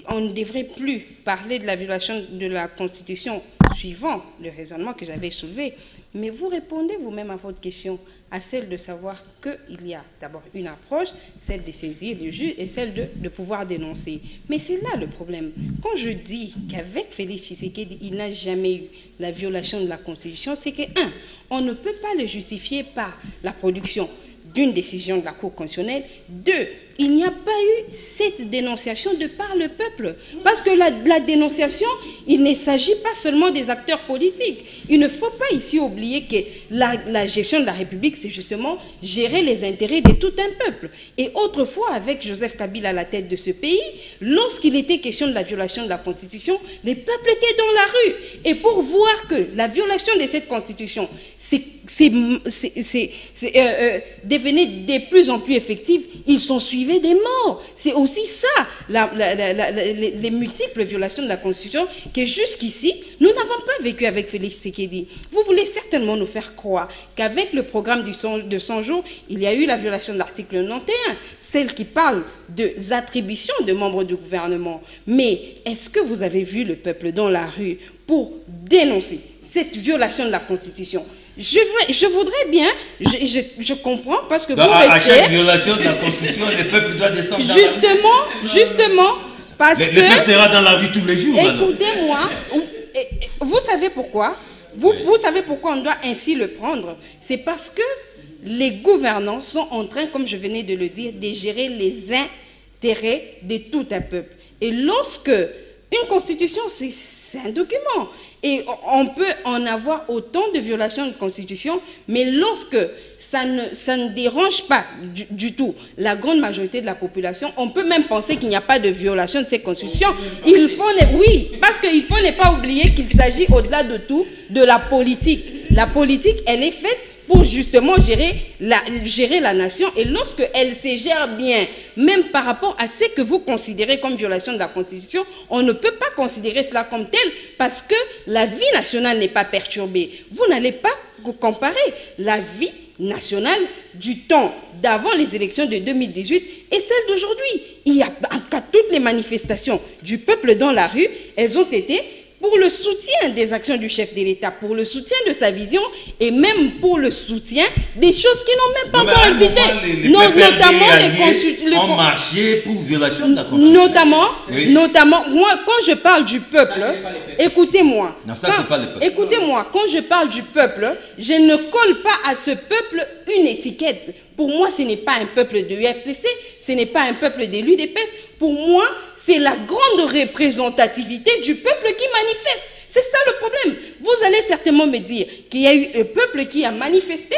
on ne devrait plus parler de la violation de la Constitution, suivant le raisonnement que j'avais soulevé. Mais vous répondez vous-même à votre question, à celle de savoir qu'il y a d'abord une approche, celle de saisir le juge et celle de pouvoir dénoncer. Mais c'est là le problème. Quand je dis qu'avec Félix Tshisekedi, il n'a jamais eu la violation de la Constitution, c'est que, on ne peut pas le justifier par la production d'une décision de la Cour constitutionnelle. 2, il n'y a pas eu cette dénonciation de par le peuple. Parce que la dénonciation, il ne s'agit pas seulement des acteurs politiques. Il ne faut pas ici oublier que la gestion de la République, c'est justement gérer les intérêts de tout un peuple. Et autrefois, avec Joseph Kabila à la tête de ce pays, lorsqu'il était question de la violation de la Constitution, les peuples étaient dans la rue. Et pour voir que la violation de cette Constitution devenait de plus en plus effective, ils sont suivis des morts. C'est aussi ça, les multiples violations de la Constitution, que jusqu'ici, nous n'avons pas vécu avec Félix Tshisekedi. Vous voulez certainement nous faire croire qu'avec le programme de 100 jours, il y a eu la violation de l'article 91, celle qui parle des attributions de membres du gouvernement. Mais est-ce que vous avez vu le peuple dans la rue pour dénoncer cette violation de la Constitution? Je voudrais bien, je comprends, parce que vous à chaque violation de la Constitution, le peuple doit descendre justement, parce que... Le peuple sera dans la rue tous les jours. Écoutez-moi, vous savez pourquoi? Vous savez pourquoi on doit ainsi le prendre? C'est parce que les gouvernants sont en train, comme je venais de le dire, de gérer les intérêts de tout un peuple. Et lorsque une constitution, c'est un document. Et on peut en avoir autant de violations de constitution, mais lorsque ça ne dérange pas du tout la grande majorité de la population, on peut même penser qu'il n'y a pas de violation de ces constitutions. Oui, parce qu'il faut ne pas oublier qu'il s'agit au-delà de tout de la politique. La politique, elle est faite pour justement gérer la nation, et lorsque elle se gère bien, même par rapport à ce que vous considérez comme violation de la Constitution, on ne peut pas considérer cela comme tel parce que la vie nationale n'est pas perturbée. Vous n'allez pas comparer la vie nationale du temps d'avant les élections de 2018 et celle d'aujourd'hui. Il y a toutes les manifestations du peuple dans la rue, elles ont été pour le soutien des actions du chef de l'État, pour le soutien de sa vision et même pour le soutien des choses qui n'ont même pas encore existé. Notamment les ont marché pour violation de la Constitution. Notamment, moi, quand je parle du peuple, écoutez-moi. Non, ça, c'est pas le peuple. Écoutez-moi, quand je parle du peuple, je ne colle pas à ce peuple une étiquette. Pour moi, ce n'est pas un peuple de l'UFCC, ce n'est pas un peuple de l'UDPS. Pour moi, c'est la grande représentativité du peuple qui manifeste. C'est ça le problème. Vous allez certainement me dire qu'il y a eu un peuple qui a manifesté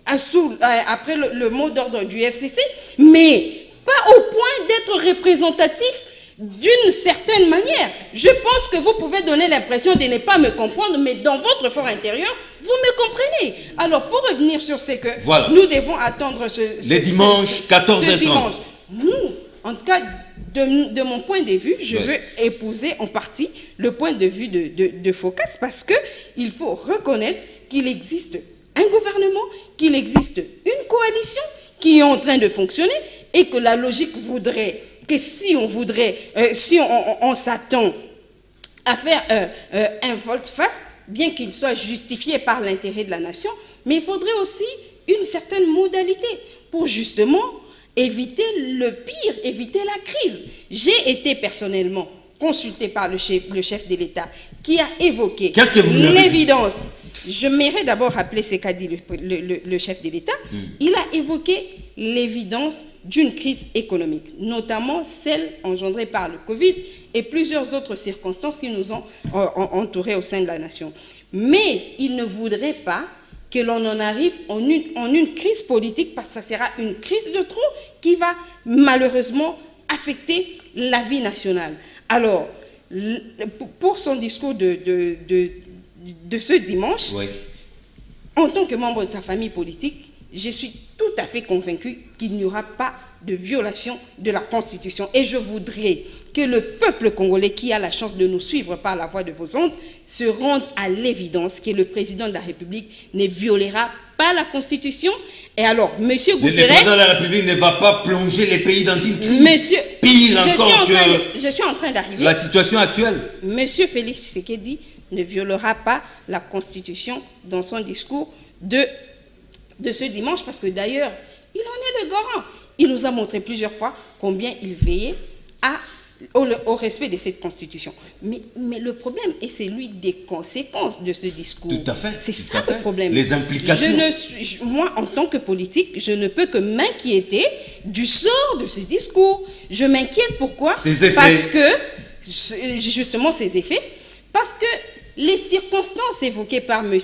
après le mot d'ordre du FCC, mais pas au point d'être représentatif d'une certaine manière. Je pense que vous pouvez donner l'impression de ne pas me comprendre, mais dans votre fort intérieur, vous me comprenez. Alors, pour revenir sur ce que nous devons attendre les dimanches 14h30. Nous, en tout cas, de mon point de vue, je veux épouser en partie le point de vue de Phocas, parce qu'il faut reconnaître qu'il existe un gouvernement, qu'il existe une coalition qui est en train de fonctionner et que la logique voudrait que si on s'attend à faire un volte-face, bien qu'il soit justifié par l'intérêt de la nation, mais il faudrait aussi une certaine modalité pour justement éviter le pire, éviter la crise. J'ai été personnellement consulté par le chef de l'État qui a évoqué l'évidence. Je m'aimerais d'abord rappeler ce qu'a dit le chef de l'État. Il a évoqué l'évidence d'une crise économique, notamment celle engendrée par le Covid et plusieurs autres circonstances qui nous ont entourés au sein de la nation. Mais il ne voudrait pas que l'on en arrive en une crise politique, parce que ça sera une crise de trop qui va malheureusement affecter la vie nationale. Alors, pour son discours de ce dimanche, en tant que membre de sa famille politique, je suis tout à fait convaincu qu'il n'y aura pas de violation de la Constitution. Et je voudrais que le peuple congolais qui a la chance de nous suivre par la voie de vos ondes se rende à l'évidence que le président de la République ne violera pas la Constitution. Et alors, M. Guterres... Le président de la République ne va pas plonger les pays dans une crise. Monsieur, pire encore que je suis en train d'arriver. La situation actuelle. M. Félix Tshisekedi ne violera pas la Constitution dans son discours de ce dimanche, parce que d'ailleurs, il en est le garant. Il nous a montré plusieurs fois combien il veillait au respect de cette Constitution. Mais le problème est celui des conséquences de ce discours. Tout à fait. C'est ça le problème. Les implications. Moi, en tant que politique, je ne peux que m'inquiéter du sort de ce discours. Je m'inquiète pourquoi? Ces effets. Parce que, justement, ces effets, parce que les circonstances évoquées par M.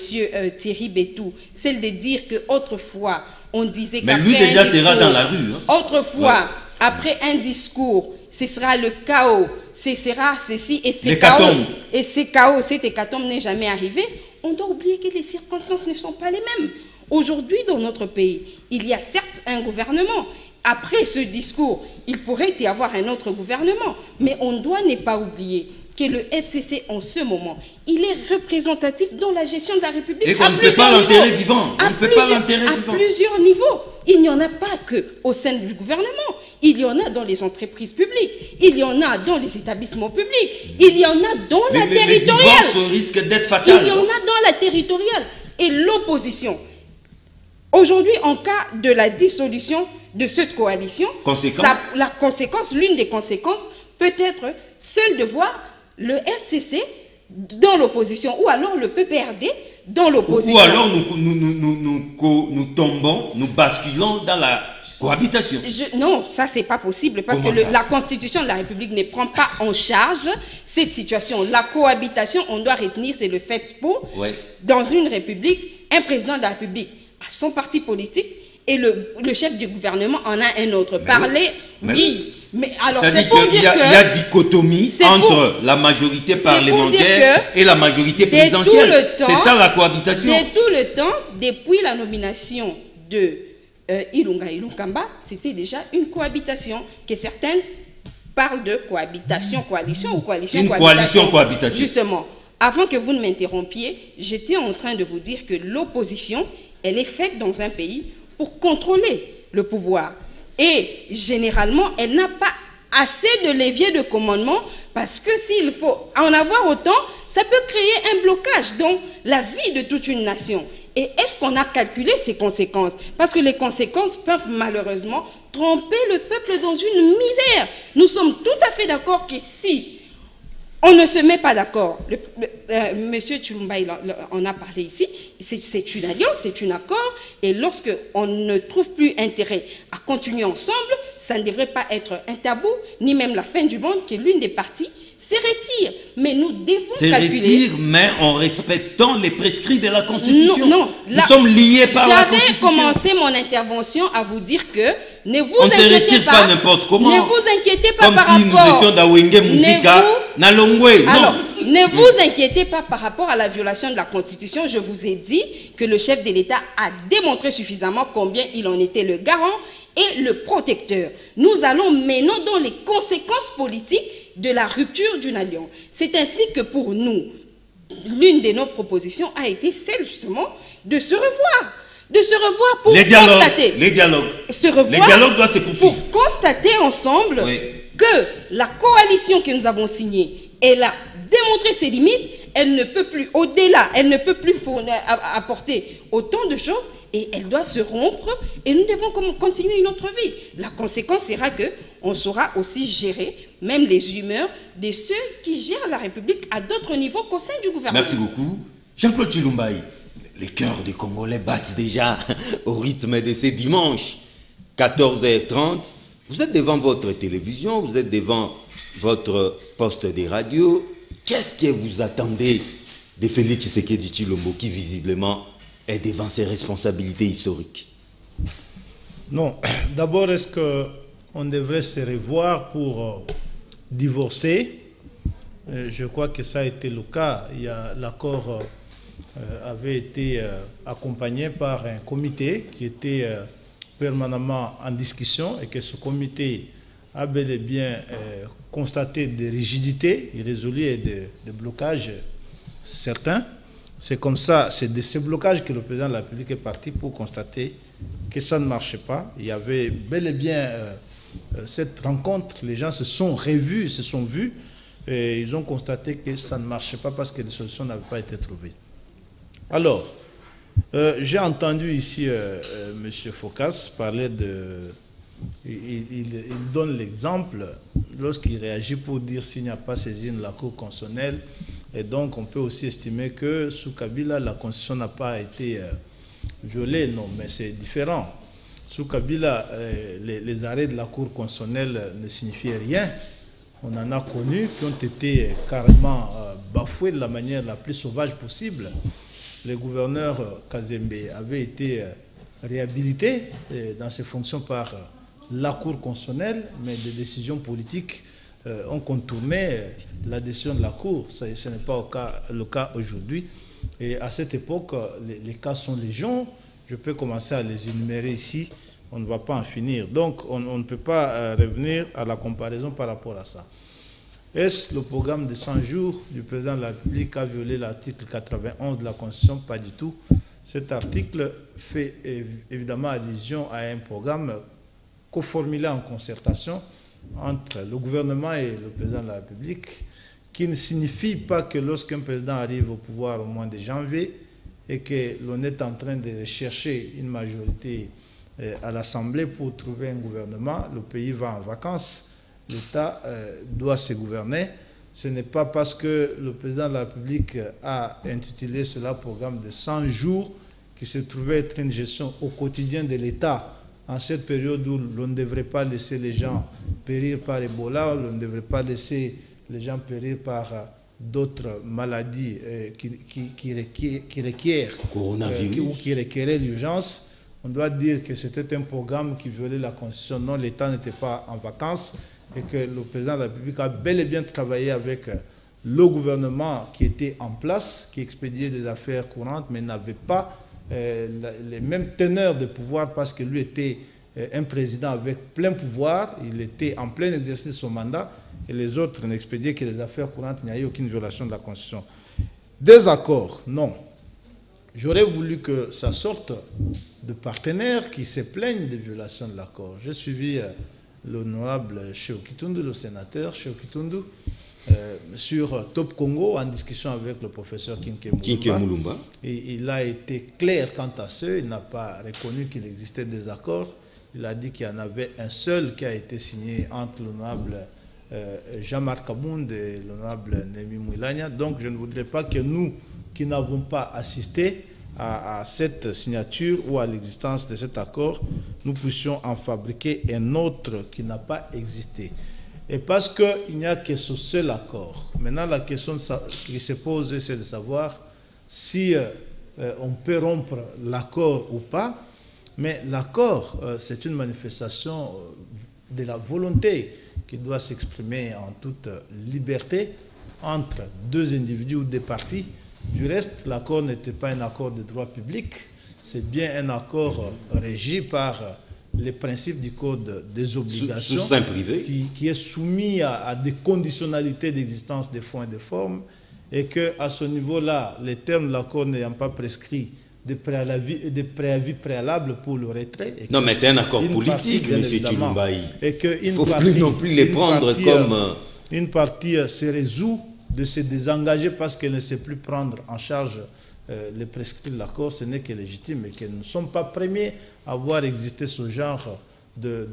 Thierry Bétou, celle de dire qu'autrefois, on disait qu'après lui déjà sera dans la rue. Hein. Autrefois, après un discours, ce sera le chaos, ce sera ceci et ce chaos. Et ce chaos, cette hécatombe n'est jamais arrivé. On doit oublier que les circonstances ne sont pas les mêmes. Aujourd'hui, dans notre pays, il y a certes un gouvernement. Après ce discours, il pourrait y avoir un autre gouvernement. Mais on doit ne pas oublier que le FCC, en ce moment, il est représentatif dans la gestion de la République. Et qu'on ne peut pas l'enterrer vivant. On ne peut pas l'enterrer vivant. À plusieurs niveaux. Il n'y en a pas qu'au sein du gouvernement. Il y en a dans les entreprises publiques. Il y en a dans les établissements publics. Il y en a dans la territoriale. Les divorces risquent d'être fatales. Il y en a dans la territoriale. Et l'opposition. Aujourd'hui, en cas de la dissolution de cette coalition, l'une des conséquences peut être celle de voir le FCC dans l'opposition, ou alors le PPRD dans l'opposition. Ou alors nous tombons, nous basculons dans la cohabitation. Non, ça c'est pas possible, parce que la Constitution de la République ne prend pas en charge cette situation. La cohabitation, on doit retenir, c'est le fait pour, dans une République, un président de la République a son parti politique et le chef du gouvernement en a un autre. Mais alors, c'est pour dire qu'il y a dichotomie entre la majorité parlementaire et la majorité présidentielle. C'est ça la cohabitation. De tout le temps, depuis la nomination de Ilunga Ilunkamba, c'était déjà une cohabitation, que certains parlent de cohabitation, coalition ou coalition, cohabitation. Justement, avant que vous ne m'interrompiez, j'étais en train de vous dire que l'opposition, elle est faite dans un pays pour contrôler le pouvoir. Et généralement, elle n'a pas assez de levier de commandement, parce que s'il faut en avoir autant, ça peut créer un blocage dans la vie de toute une nation. Et est-ce qu'on a calculé ces conséquences? Parce que les conséquences peuvent malheureusement tromper le peuple dans une misère. Nous sommes tout à fait d'accord que si on ne se met pas d'accord, Monsieur Tshilomba en a parlé ici, c'est une alliance, c'est un accord, et lorsque on ne trouve plus intérêt à continuer ensemble, ça ne devrait pas être un tabou, ni même la fin du monde, que l'une des parties se retire. Mais nous devons calculer... Se retire, mais en respectant les prescrits de la Constitution. Non, nous sommes liés par la Constitution. J'avais commencé mon intervention à vous dire que ne vous inquiétez pas. On ne se retire pas n'importe comment. Ne vous inquiétez pas comme par si rapport... nous étions d'Awenge Musika, Nalongwe. Alors, ne vous inquiétez pas par rapport à la violation de la Constitution. Je vous ai dit que le chef de l'État a démontré suffisamment combien il en était le garant et le protecteur. Nous allons maintenant dans les conséquences politiques de la rupture d'une alliance. C'est ainsi que pour nous, l'une de nos propositions a été celle justement de se revoir. De se revoir pour constater. Les dialogues. Se revoir les dialogues doivent se poursuivre. Pour constater ensemble que la coalition que nous avons signée, elle a démontré ses limites, elle ne peut plus, au-delà, elle ne peut plus apporter autant de choses, et elle doit se rompre, et nous devons continuer notre vie. La conséquence sera que on saura aussi gérer même les humeurs de ceux qui gèrent la République à d'autres niveaux qu'au sein du gouvernement. Merci beaucoup. Jean-Claude Tshilomba, les cœurs des Congolais battent déjà au rythme de ces dimanches, 14h30. Vous êtes devant votre télévision, vous êtes devant votre poste de radio. Qu'est-ce que vous attendez de Félix Tshisekedi Tshilombo qui visiblement est devant ses responsabilités historiques? Non, d'abord, est-ce qu'on devrait se revoir pour divorcer? Je crois que ça a été le cas. L'accord avait été accompagné par un comité qui était permanemment en discussion, et que ce comité a bel et bien constaté des rigidités irrésolues et des blocages certains. C'est comme ça, c'est de ces blocages que le président de la République est parti pour constater que ça ne marchait pas. Il y avait bel et bien cette rencontre, les gens se sont revus, se sont vus, et ils ont constaté que ça ne marchait pas parce que des solutions n'avaient pas été trouvées. Alors, j'ai entendu ici M. Focas parler de... Il donne l'exemple lorsqu'il réagit pour dire s'il n'y a pas saisine la Cour constitutionnelle. Et donc, on peut aussi estimer que sous Kabila, la Constitution n'a pas été violée. Non, mais c'est différent. Sous Kabila, les arrêts de la Cour constitutionnelle ne signifiaient rien. On en a connu qui ont été carrément bafoués de la manière la plus sauvage possible. Le gouverneur Kazembe avait été réhabilité dans ses fonctions par la Cour constitutionnelle, mais des décisions politiques ont contourné la décision de la Cour. Ce n'est pas le cas aujourd'hui. Et à cette époque, les cas sont légion. Je peux commencer à les énumérer ici. On ne va pas en finir. Donc, on ne peut pas revenir à la comparaison par rapport à ça. Est-ce le programme de 100 jours du président de la République qui a violé l'article 91 de la Constitution? Pas du tout. Cet article fait évidemment allusion à un programme co-formulé en concertation entre le gouvernement et le président de la République, qui ne signifie pas que lorsqu'un président arrive au pouvoir au mois de janvier et que l'on est en train de rechercher une majorité à l'Assemblée pour trouver un gouvernement, le pays va en vacances, l'État doit se gouverner. Ce n'est pas parce que le président de la République a intitulé cela programme de 100 jours qui se trouvait être une gestion au quotidien de l'État en cette période où l'on ne devrait pas laisser les gens périr par Ebola, on ne devrait pas laisser les gens périr par d'autres maladies qui requièrent ou qui requéraient l'urgence. On doit dire que c'était un programme qui violait la Constitution. Non, l'État n'était pas en vacances et que le président de la République a bel et bien travaillé avec le gouvernement qui était en place, qui expédiait des affaires courantes, mais n'avait pas les mêmes teneurs de pouvoir parce que lui était un président avec plein pouvoir, il était en plein exercice de son mandat et les autres n'expédiaient que les affaires courantes, il n'y a eu aucune violation de la Constitution. Désaccord, non. J'aurais voulu que ça sorte de partenaires qui se plaignent des violations de l'accord. J'ai suivi l'honorable Cheikh Kitundu, le sénateur Cheikh Kitundu, sur Top Congo en discussion avec le professeur Kinke Mulumba. Et il a été clair quant à ce, il n'a pas reconnu qu'il existait des accords. Il a dit qu'il y en avait un seul qui a été signé entre l'honorable Jean-Marc Kabound et l'honorable Nemi Mouilania. Donc je ne voudrais pas que nous, qui n'avons pas assisté à cette signature ou à l'existence de cet accord, nous puissions en fabriquer un autre qui n'a pas existé. Et parce qu'il n'y a que ce seul accord. Maintenant, la question qui se pose, c'est de savoir si on peut rompre l'accord ou pas. Mais l'accord, c'est une manifestation de la volonté qui doit s'exprimer en toute liberté entre deux individus ou des partis. Du reste, l'accord n'était pas un accord de droit public, c'est bien un accord régi par les principes du Code des obligations, sous sein privé, qui est soumis à des conditionnalités d'existence des fonds et des formes, et qu'à ce niveau-là, les termes de l'accord n'ayant pas prescrit des préavis préalables pour le retrait. Non, mais c'est un accord politique, M. Chilumbaï. Il ne faut plus non plus les prendre comme... Une partie se résout de se désengager parce qu'elle ne sait plus prendre en charge les prescrits de l'accord, ce n'est que légitime, et que nous ne sommes pas premiers à voir exister ce genre de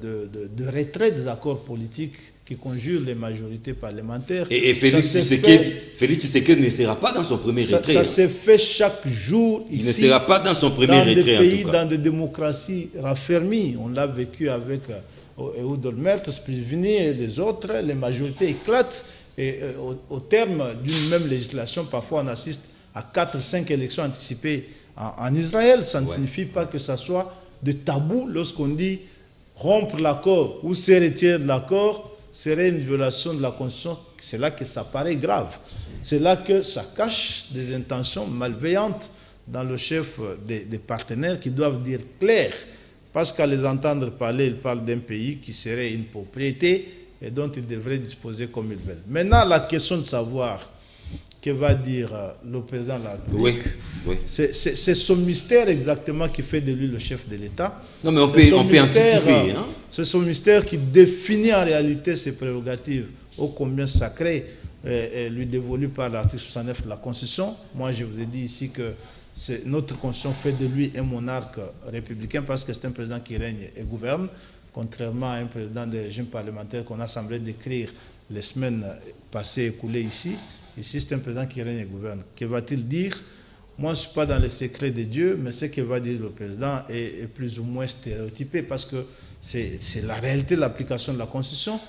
retrait des accords politiques qui conjurent les majorités parlementaires. Et Félix Tshisekedi ne sera pas dans son premier retrait. Ça se fait chaque jour ici. Il ne sera pas dans son premier retrait, en tout cas. Dans des démocraties raffermies. On l'a vécu avec Ehud Olmert, Spivini et les autres. Les majorités éclatent. Et au terme d'une même législation, parfois on assiste à 4-5 élections anticipées en Israël. Ça ne signifie pas que ça soit de tabou lorsqu'on dit rompre l'accord ou se retirer de l'accord serait une violation de la Constitution. C'est là que ça paraît grave. C'est là que ça cache des intentions malveillantes dans le chef des partenaires qui doivent dire clair. Parce qu'à les entendre parler, ils parlent d'un pays qui serait une propriété et dont ils devraient disposer comme ils veulent. Maintenant, la question de savoir que va dire le président de la République, c'est son mystère exactement qui fait de lui le chef de l'État. Non, mais on peut anticiper. Hein? C'est son mystère qui définit en réalité ses prérogatives ô combien sacrées lui dévolues par l'article 69 de la Constitution. Moi, je vous ai dit ici que notre Constitution fait de lui un monarque républicain parce que c'est un président qui règne et gouverne, contrairement à un président de régime parlementaire qu'on a semblé décrire les semaines passées écoulées ici. Ici, c'est un président qui règne et gouverne. Que va-t-il dire? Moi, je ne suis pas dans les secrets de Dieu, mais ce que va dire le président est plus ou moins stéréotypé parce que c'est la réalité de l'application de la Constitution.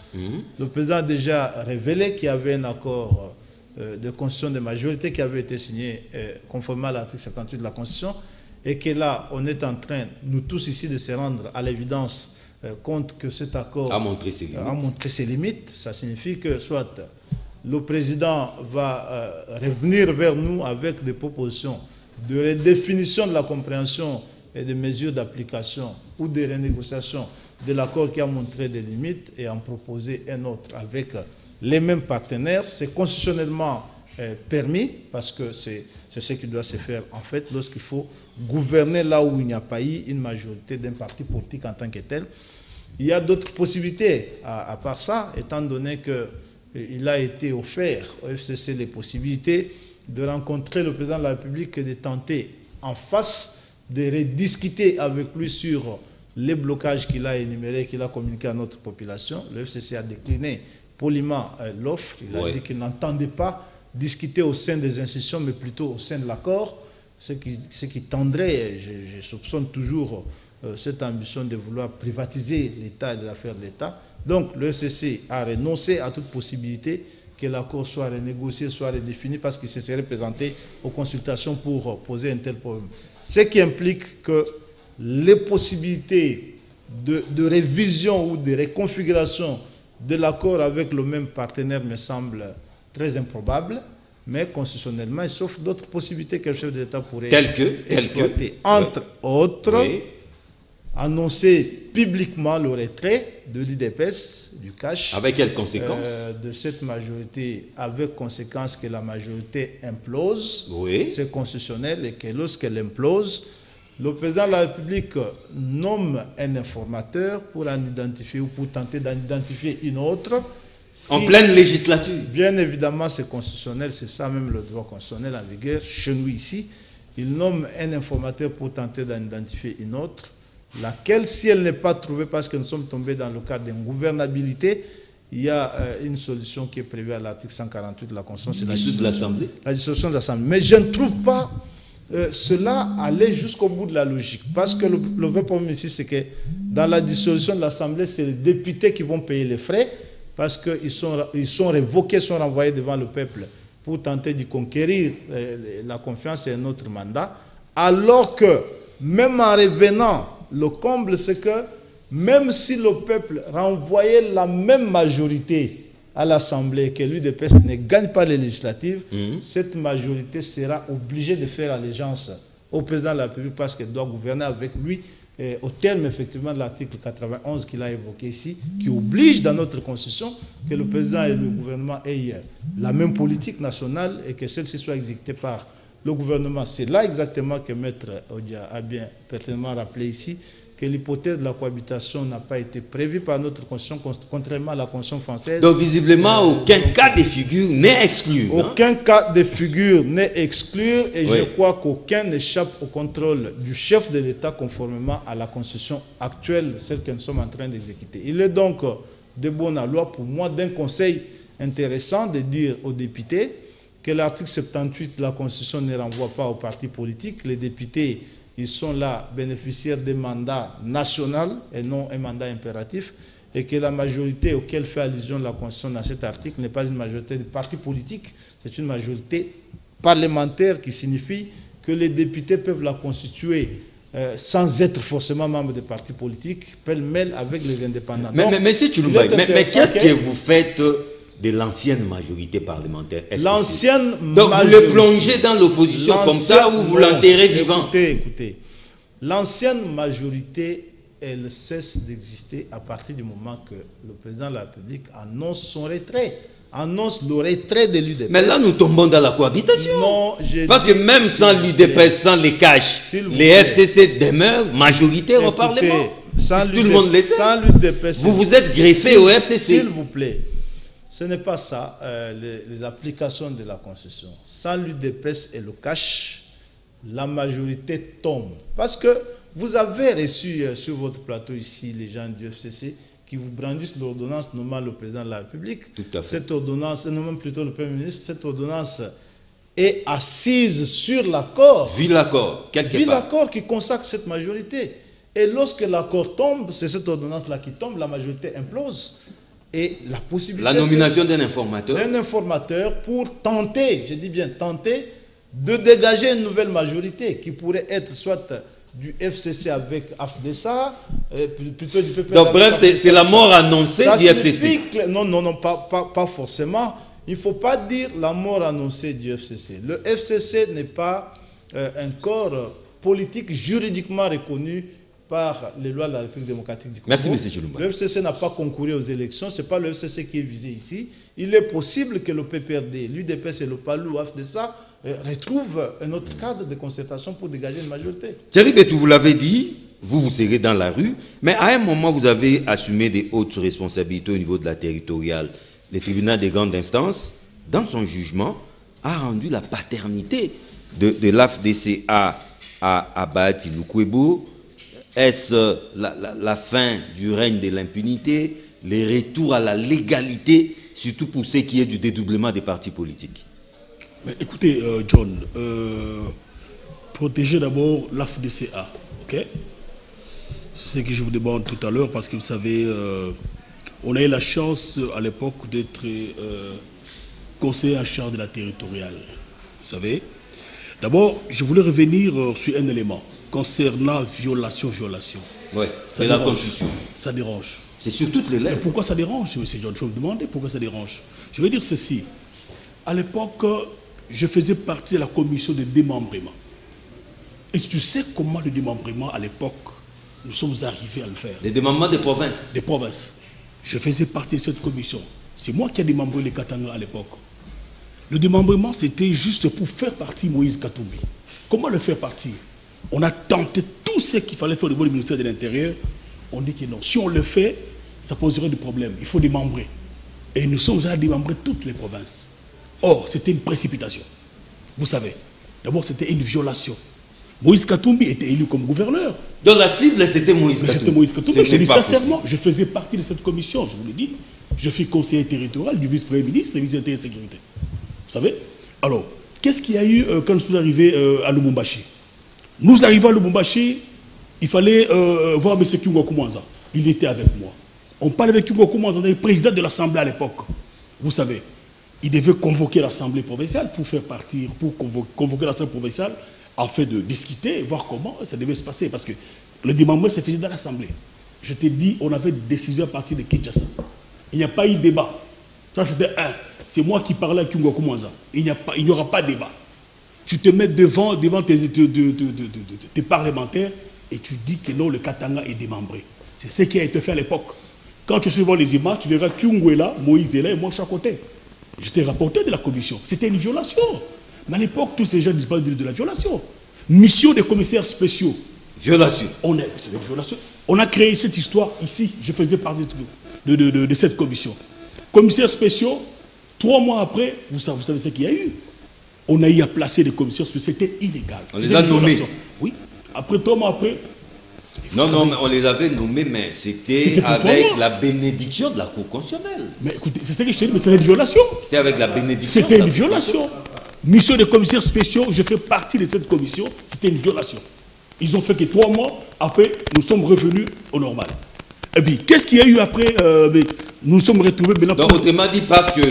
Le président a déjà révélé qu'il y avait un accord de constitution de majorité qui avait été signé conformément à l'article 78 de la Constitution et que là, on est en train, nous tous ici, de se rendre à l'évidence compte que cet accord a montré ses limites. Ça signifie que soit le président va revenir vers nous avec des propositions de redéfinition de la compréhension et des mesures d'application ou de renégociation de l'accord qui a montré des limites et en proposer un autre avec les mêmes partenaires. C'est constitutionnellement permis parce que c'est ce qui doit se faire en fait lorsqu'il faut gouverner là où il n'y a pas eu une majorité d'un parti politique en tant que tel. Il y a d'autres possibilités à part ça, étant donné qu'il a été offert au FCC les possibilités de rencontrer le président de la République et de tenter en face de rediscuter avec lui sur les blocages qu'il a énumérés, qu'il a communiqués à notre population. Le FCC a décliné poliment l'offre. Il a dit qu'il n'entendait pas discuter au sein des institutions, mais plutôt au sein de l'accord, ce qui tendrait, je soupçonne toujours cette ambition de vouloir privatiser l'État et les affaires de l'État. Donc le FCC a renoncé à toute possibilité que l'accord soit renégocié, soit redéfini, parce qu'il se serait présenté aux consultations pour poser un tel problème. Ce qui implique que les possibilités de révision ou de reconfiguration de l'accord avec le même partenaire me semblent très improbables, mais constitutionnellement, il s'offre d'autres possibilités que le chef de l'État pourrait exploiter. Entre autres, annoncer publiquement le retrait de l'IDPS, du cash. Avec quelles conséquences? De cette majorité, avec conséquence que la majorité implose. C'est constitutionnel et que lorsqu'elle implose, le président de la République nomme un informateur pour en identifier ou pour tenter d'en identifier une autre. En pleine législature. Bien évidemment, c'est constitutionnel, c'est ça même le droit constitutionnel en vigueur chez nous ici. Il nomme un informateur pour tenter d'en identifier une autre, laquelle, si elle n'est pas trouvée parce que nous sommes tombés dans le cadre d'ingouvernabilité, il y a une solution qui est prévue à l'article 148 de la Constitution, c'est la dissolution de l'Assemblée. Mais je ne trouve pas cela aller jusqu'au bout de la logique. Parce que le vrai problème ici, c'est que dans la dissolution de l'Assemblée, c'est les députés qui vont payer les frais parce qu'ils sont révoqués, sont renvoyés devant le peuple pour tenter de conquérir la confiance et un autre mandat. Alors que, même en revenant, le comble, c'est que même si le peuple renvoyait la même majorité à l'Assemblée, que l'UDPS ne gagne pas les législatives, cette majorité sera obligée de faire allégeance au président de la République parce qu'elle doit gouverner avec lui au terme effectivement de l'article 91 qu'il a évoqué ici, qui oblige dans notre Constitution que le président et le gouvernement aient la même politique nationale et que celle-ci soit exécutée par le gouvernement. C'est là exactement que Maître Odia a bien pertinemment rappelé ici que l'hypothèse de la cohabitation n'a pas été prévue par notre Constitution, contrairement à la Constitution française. Donc visiblement, aucun cas de figure n'est exclu. Aucun cas de figure n'est exclu et je crois qu'aucun n'échappe au contrôle du chef de l'État conformément à la Constitution actuelle, celle que nous sommes en train d'exécuter. Il est donc de bonne loi pour moi d'un conseil intéressant de dire aux députés que l'article 78 de la Constitution ne renvoie pas aux partis politiques. Les députés, ils sont là bénéficiaires des mandats nationaux et non un mandat impératif, et que la majorité auquel fait allusion la Constitution dans cet article n'est pas une majorité de partis politiques, c'est une majorité parlementaire qui signifie que les députés peuvent la constituer sans être forcément membres des partis politiques, pêle-mêle avec les indépendants. Mais si tu nous mais qu'est-ce que vous faites de l'ancienne majorité parlementaire? L'ancienne majorité. Donc vous le plongez dans l'opposition comme ça ou vous l'enterrez vivant? Écoutez, l'ancienne majorité elle cesse d'exister à partir du moment que le président de la République annonce son retrait. Annonce le retrait de l'UDPS. Mais là, nous tombons dans la cohabitation. Non, parce que même sans l'UDPS, sans les caches, les FCC demeurent majoritaires au Parlement. Tout le monde le sait. Vous vous êtes greffé au FCC. S'il vous plaît, ce n'est pas ça, les applications de la Constitution. Sans l'UDPS et le cache, la majorité tombe. Parce que vous avez reçu sur votre plateau ici les gens du FCC qui vous brandissent l'ordonnance nommant le président de la République. Tout à fait. Cette ordonnance, nommant plutôt le Premier ministre, cette ordonnance est assise sur l'accord. Vu l'accord, quelque part. Vu l'accord qui consacre cette majorité. Et lorsque l'accord tombe, c'est cette ordonnance-là qui tombe, la majorité implose. Et la possibilité... La nomination d'un informateur. D'un informateur pour tenter, je dis bien tenter, de dégager une nouvelle majorité qui pourrait être soit du FCC avec AFDESA, plutôt du PPR. Donc bref, c'est la mort annoncée du FCC. Non, pas forcément. Il ne faut pas dire la mort annoncée du FCC. Le FCC n'est pas un corps politique juridiquement reconnu par les lois de la République démocratique du Congo. Merci, M. Chilumba. Le FCC n'a pas concouru aux élections. Ce n'est pas le FCC qui est visé ici. Il est possible que le PPRD, l'UDPS et le PALU, AFDESA, retrouvent un autre cadre de concertation pour dégager une majorité. Thierry Bétou, vous l'avez dit, vous serez dans la rue, mais à un moment, vous avez assumé des hautes responsabilités au niveau de la territoriale. Le tribunal des grandes instances, dans son jugement, a rendu la paternité de l'AFDCA à Bahati Lukwebo. Est-ce la fin du règne de l'impunité, les retours à la légalité, surtout pour ce qui est du dédoublement des partis politiques? Mais écoutez, John, protéger d'abord l'AFDCA, ok? C'est ce que je vous demande tout à l'heure, parce que vous savez, on a eu la chance à l'époque d'être conseiller en charge de la territoriale, vous savez. D'abord, je voulais revenir sur un élément concernant violation. Oui, c'est la Constitution. Ça dérange. C'est sur toutes les lèvres. Mais pourquoi ça dérange, M. John? Il faut me demander pourquoi ça dérange. Je veux dire ceci. À l'époque, je faisais partie de la commission de démembrement. Et tu sais comment le démembrement, à l'époque, nous sommes arrivés à le faire. Le démembrement des provinces. Des provinces. Je faisais partie de cette commission. C'est moi qui ai démembré les Katanga à l'époque. Le démembrement, c'était juste pour faire partie Moïse Katumbi. Comment le faire partir? On a tenté tout ce qu'il fallait faire au niveau du ministère de l'Intérieur. On dit que non. Si on le fait, ça poserait des problèmes. Il faut démembrer. Et nous sommes allés démembrer toutes les provinces. Or, c'était une précipitation. Vous savez, d'abord, c'était une violation. Moïse Katumbi était élu comme gouverneur. Donc la cible, c'était Moïse Katumbi. C'était Moïse Katumbi. Je dis sincèrement, je faisais partie de cette commission, je vous l'ai dit. Je suis conseiller territorial du vice-premier ministre et ministre de l'Intérieur et de la Sécurité. Vous savez? Alors, qu'est-ce qu'il y a eu quand nous sommes arrivés à Lubumbashi? Nous arrivons à Lubumbashi, il fallait voir M. Kyungo Koumanza. Il était avec moi. On parlait avec Kyungo Koumanza, le président de l'Assemblée à l'époque. Vous savez, il devait convoquer l'Assemblée provinciale pour faire partir, pour convoquer l'Assemblée provinciale afin de discuter et voir comment ça devait se passer. Parce que le démembrement se faisait dans l'Assemblée. Je t'ai dit, on avait des décisions à partir de Kinshasa. Il n'y a pas eu de débat. Ça, c'était un. C'est moi qui parlais à Kyungo Koumanza. Il n'y aura pas de débat. Tu te mets devant tes parlementaires et tu dis que non, le Katanga est démembré. C'est ce qui a été fait à l'époque. Quand tu suivras les images, tu verras Kyungo est là, Moïse est là et moi je suis à côté. J'étais rapporteur de la commission. C'était une violation. Mais à l'époque, tous ces gens disent pas de la violation. Mission des commissaires spéciaux. Violation. C'est une violation. On a créé cette histoire ici. Je faisais partie de cette commission. Commissaires spéciaux, 3 mois après, vous savez ce qu'il y a eu. On a eu à placer des commissaires spéciaux. C'était illégal. On les a nommés. Oui. Après 3 mois après. Non, mais on les avait nommés, mais c'était avec la bénédiction de la Cour constitutionnelle. Mais écoutez, c'est ce que je te dis, mais c'est une violation. C'était avec la bénédiction. C'était une violation. Mission des commissaires spéciaux, je fais partie de cette commission, c'était une violation. Ils ont fait que 3 mois, après, nous sommes revenus au normal. Et puis, qu'est-ce qu'il y a eu après? Nous sommes retrouvés maintenant. Donc, autrement dit, parce que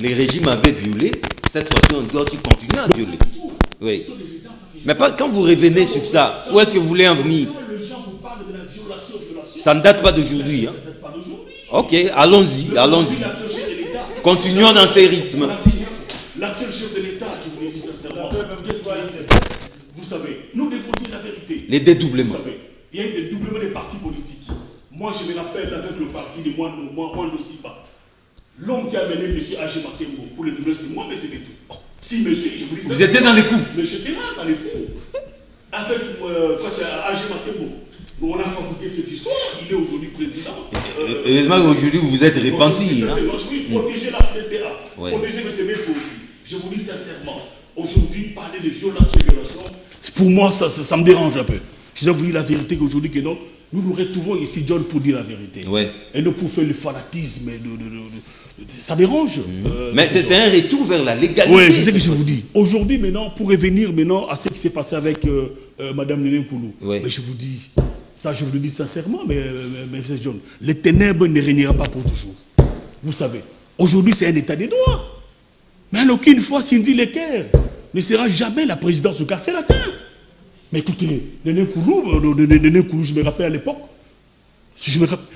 les régimes avaient violé, cette fois-ci, on doit aussi continuer à violer. Oui. Mais quand vous revenez sur ça, où est-ce que vous voulez en venir? Ça ne date pas d'aujourd'hui. Hein? Ça ne date pas d'aujourd'hui. Ok, allons-y. Continuons dans ces rythmes. L'actuel chef de l'État, je vous l'ai dit sincèrement, vous savez, nous devons dire la vérité. Les dédoublements. il y a eu des doublements des partis politiques. Moi, je me rappelle avec le parti de Mwando Sipa. L'homme qui a mené M. Agé Makembo pour le doublement, c'est moi, mais c'est tout. Si, monsieur, je vous dis ça. Vous étiez dans les coups? Mais j'étais là, dans les coups. Avec Agé Makembo. On a fabriqué cette histoire, il est aujourd'hui président. Heureusement qu'aujourd'hui vous vous êtes repenti. Protéger la FDCA, protéger le CBT aussi. Je vous dis sincèrement, aujourd'hui, parler de violation, pour moi, ça me dérange un peu. Je dois vous dire la vérité qu'aujourd'hui, que non, nous nous retrouvons ici, John, pour dire la vérité. Ouais. Et non pour faire le fanatisme. Ça dérange. Mais c'est un retour vers la légalité. Oui, c'est ce que je vous dis. Aujourd'hui, maintenant, pour revenir maintenant à ce qui s'est passé avec Mme Néné Koulou, mais je vous dis, ça je vous le dis sincèrement, mais John, les ténèbres ne régnera pas pour toujours. Vous savez, aujourd'hui c'est un état de droit. Mais en aucune fois, Cindy Lecker ne sera jamais la présidence du quartier latin. Mais écoutez, Néné Koulou, je me rappelle à l'époque,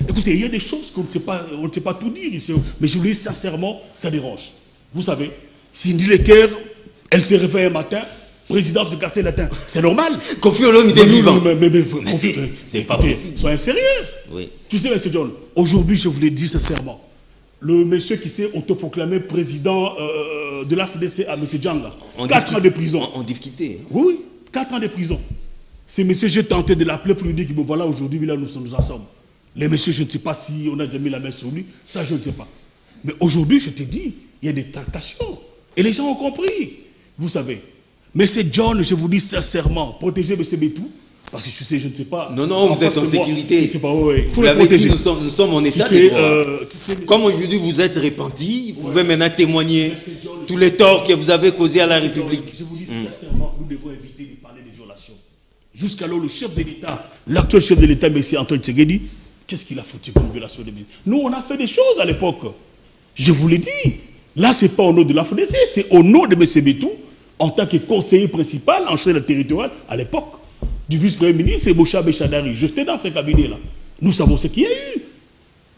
écoutez, il y a des choses qu'on ne sait pas tout dire ici, mais je vous dis sincèrement, ça dérange. Vous savez, Cindy Lecker, elle se réveille un matin, présidence du quartier latin, c'est normal. Kofi Olom, il est vivant. Mais c'est pas possible. Soyez sérieux. Oui. Tu sais, M. John, aujourd'hui, je vous l'ai dit sincèrement, le monsieur qui s'est autoproclamé président de la FDCA, M. Djanga, 4 ans de prison. On dit quitter. Oui, 4 ans de prison. C'est monsieur, j'ai tenté de l'appeler pour lui dire que bon, voilà, aujourd'hui, là, nous sommes ensemble. Les messieurs, je ne sais pas si on a déjà mis la main sur lui, ça, je ne sais pas. Mais aujourd'hui, je te dis, il y a des tractations. Et les gens ont compris. Vous savez. Mais c'est John, je vous dis sincèrement, protégez M. Bétou, parce que tu sais, je ne sais pas. Non, vous êtes en sécurité. Je sais pas, il faut le protéger. Nous sommes en état de droit. Comme aujourd'hui vous êtes repenti, vous pouvez maintenant témoigner tous les torts que vous avez causés à la République. Je vous dis sincèrement, nous devons éviter de parler de violations. Jusqu'alors, le chef de l'État, l'actuel chef de l'État, M. Antoine Tshisekedi, qu'est-ce qu'il a foutu comme violation de vie? Nous, on a fait des choses à l'époque. Je vous l'ai dit. Là, ce n'est pas au nom de la FDC, c'est au nom de M. Bétou, en tant que conseiller principal en chaîne territoriale à l'époque, du vice-premier ministre, c'est Boucha Béchadari. J'étais dans ce cabinet-là. Nous savons ce qu'il y a eu.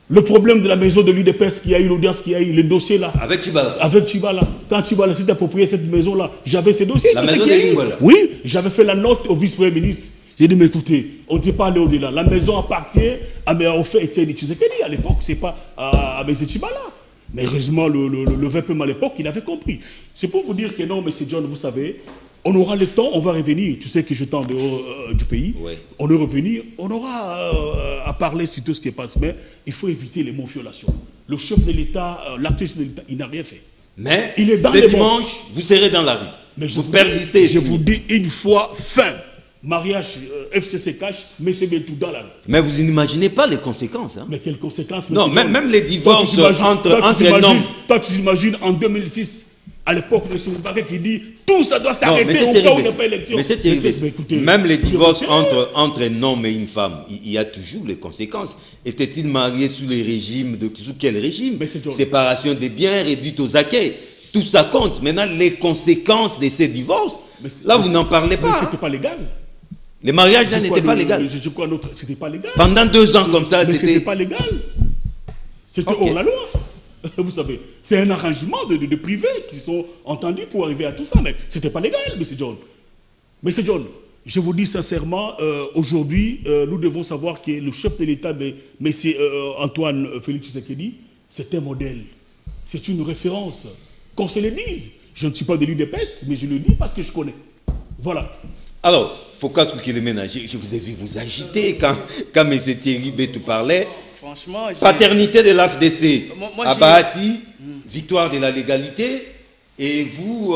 Le problème de la maison de l'UDPS, qui a eu l'audience, qui a eu le dossier là. Avec Tchibala. Avec Tchibala. Quand Tchibala s'est approprié cette maison-là, j'avais ces dossiers. La maison de Lingwala. Oui, j'avais fait la note au vice-premier ministre. J'ai dit, mais écoutez, on ne dit pas aller au-delà. La maison appartient au fait Etienne Tshisekedi. À l'époque, ce n'est pas à M. Tchibala. Mais heureusement, le VPM à l'époque, il avait compris. C'est pour vous dire que non, M. John, vous savez, on aura le temps, on va revenir. Tu sais que je t'en dehors du pays. Ouais. On est revenu, on aura à parler sur tout ce qui passe. Mais il faut éviter les mots violations. Le chef de l'État, l'actuel chef de l'État, il n'a rien fait. Mais il est dans ce dimanche, vous serez dans la rue. Mais vous persistez. Je vous dis une fois, fin. Mariage FCC cash, mais c'est bien tout dans la rue. Mais vous n'imaginez pas les conséquences. Hein? Mais quelles conséquences? Non, même les divorces entre un homme. Toi, tu imagines en 2006, à l'époque, M. Moubaké qui dit tout ça doit s'arrêter au cas où on n'est pas élection. Mais c'est terrible. Même les divorces entre un homme et une femme, il y a toujours les conséquences. Était-il marié sous les régimes sous quel régime? Séparation des biens, réduite aux acquets. Tout ça compte. Maintenant, les conséquences de ces divorces, là, vous n'en parlez pas. Mais c'était pas légal. Les mariages là n'étaient pas légaux. Je crois l'autre, c'était pas légal. Pendant 2 ans comme ça, c'était pas légal. C'était hors la loi. Vous savez, c'est un arrangement de privés qui sont entendus pour arriver à tout ça, mais c'était pas légal, M. John. M. John, je vous dis sincèrement, aujourd'hui, nous devons savoir que le chef de l'État, M. Antoine Félix Tshisekedi, c'est un modèle. C'est une référence. Qu'on se le dise. Je ne suis pas de l'UDPS, mais je le dis parce que je connais. Voilà. Alors, Focas Koukilemena, je vous ai vu vous agiter quand M. Thierry Bétou parlait. Franchement, paternité de l'AFDC à Bahati, victoire de la légalité, et vous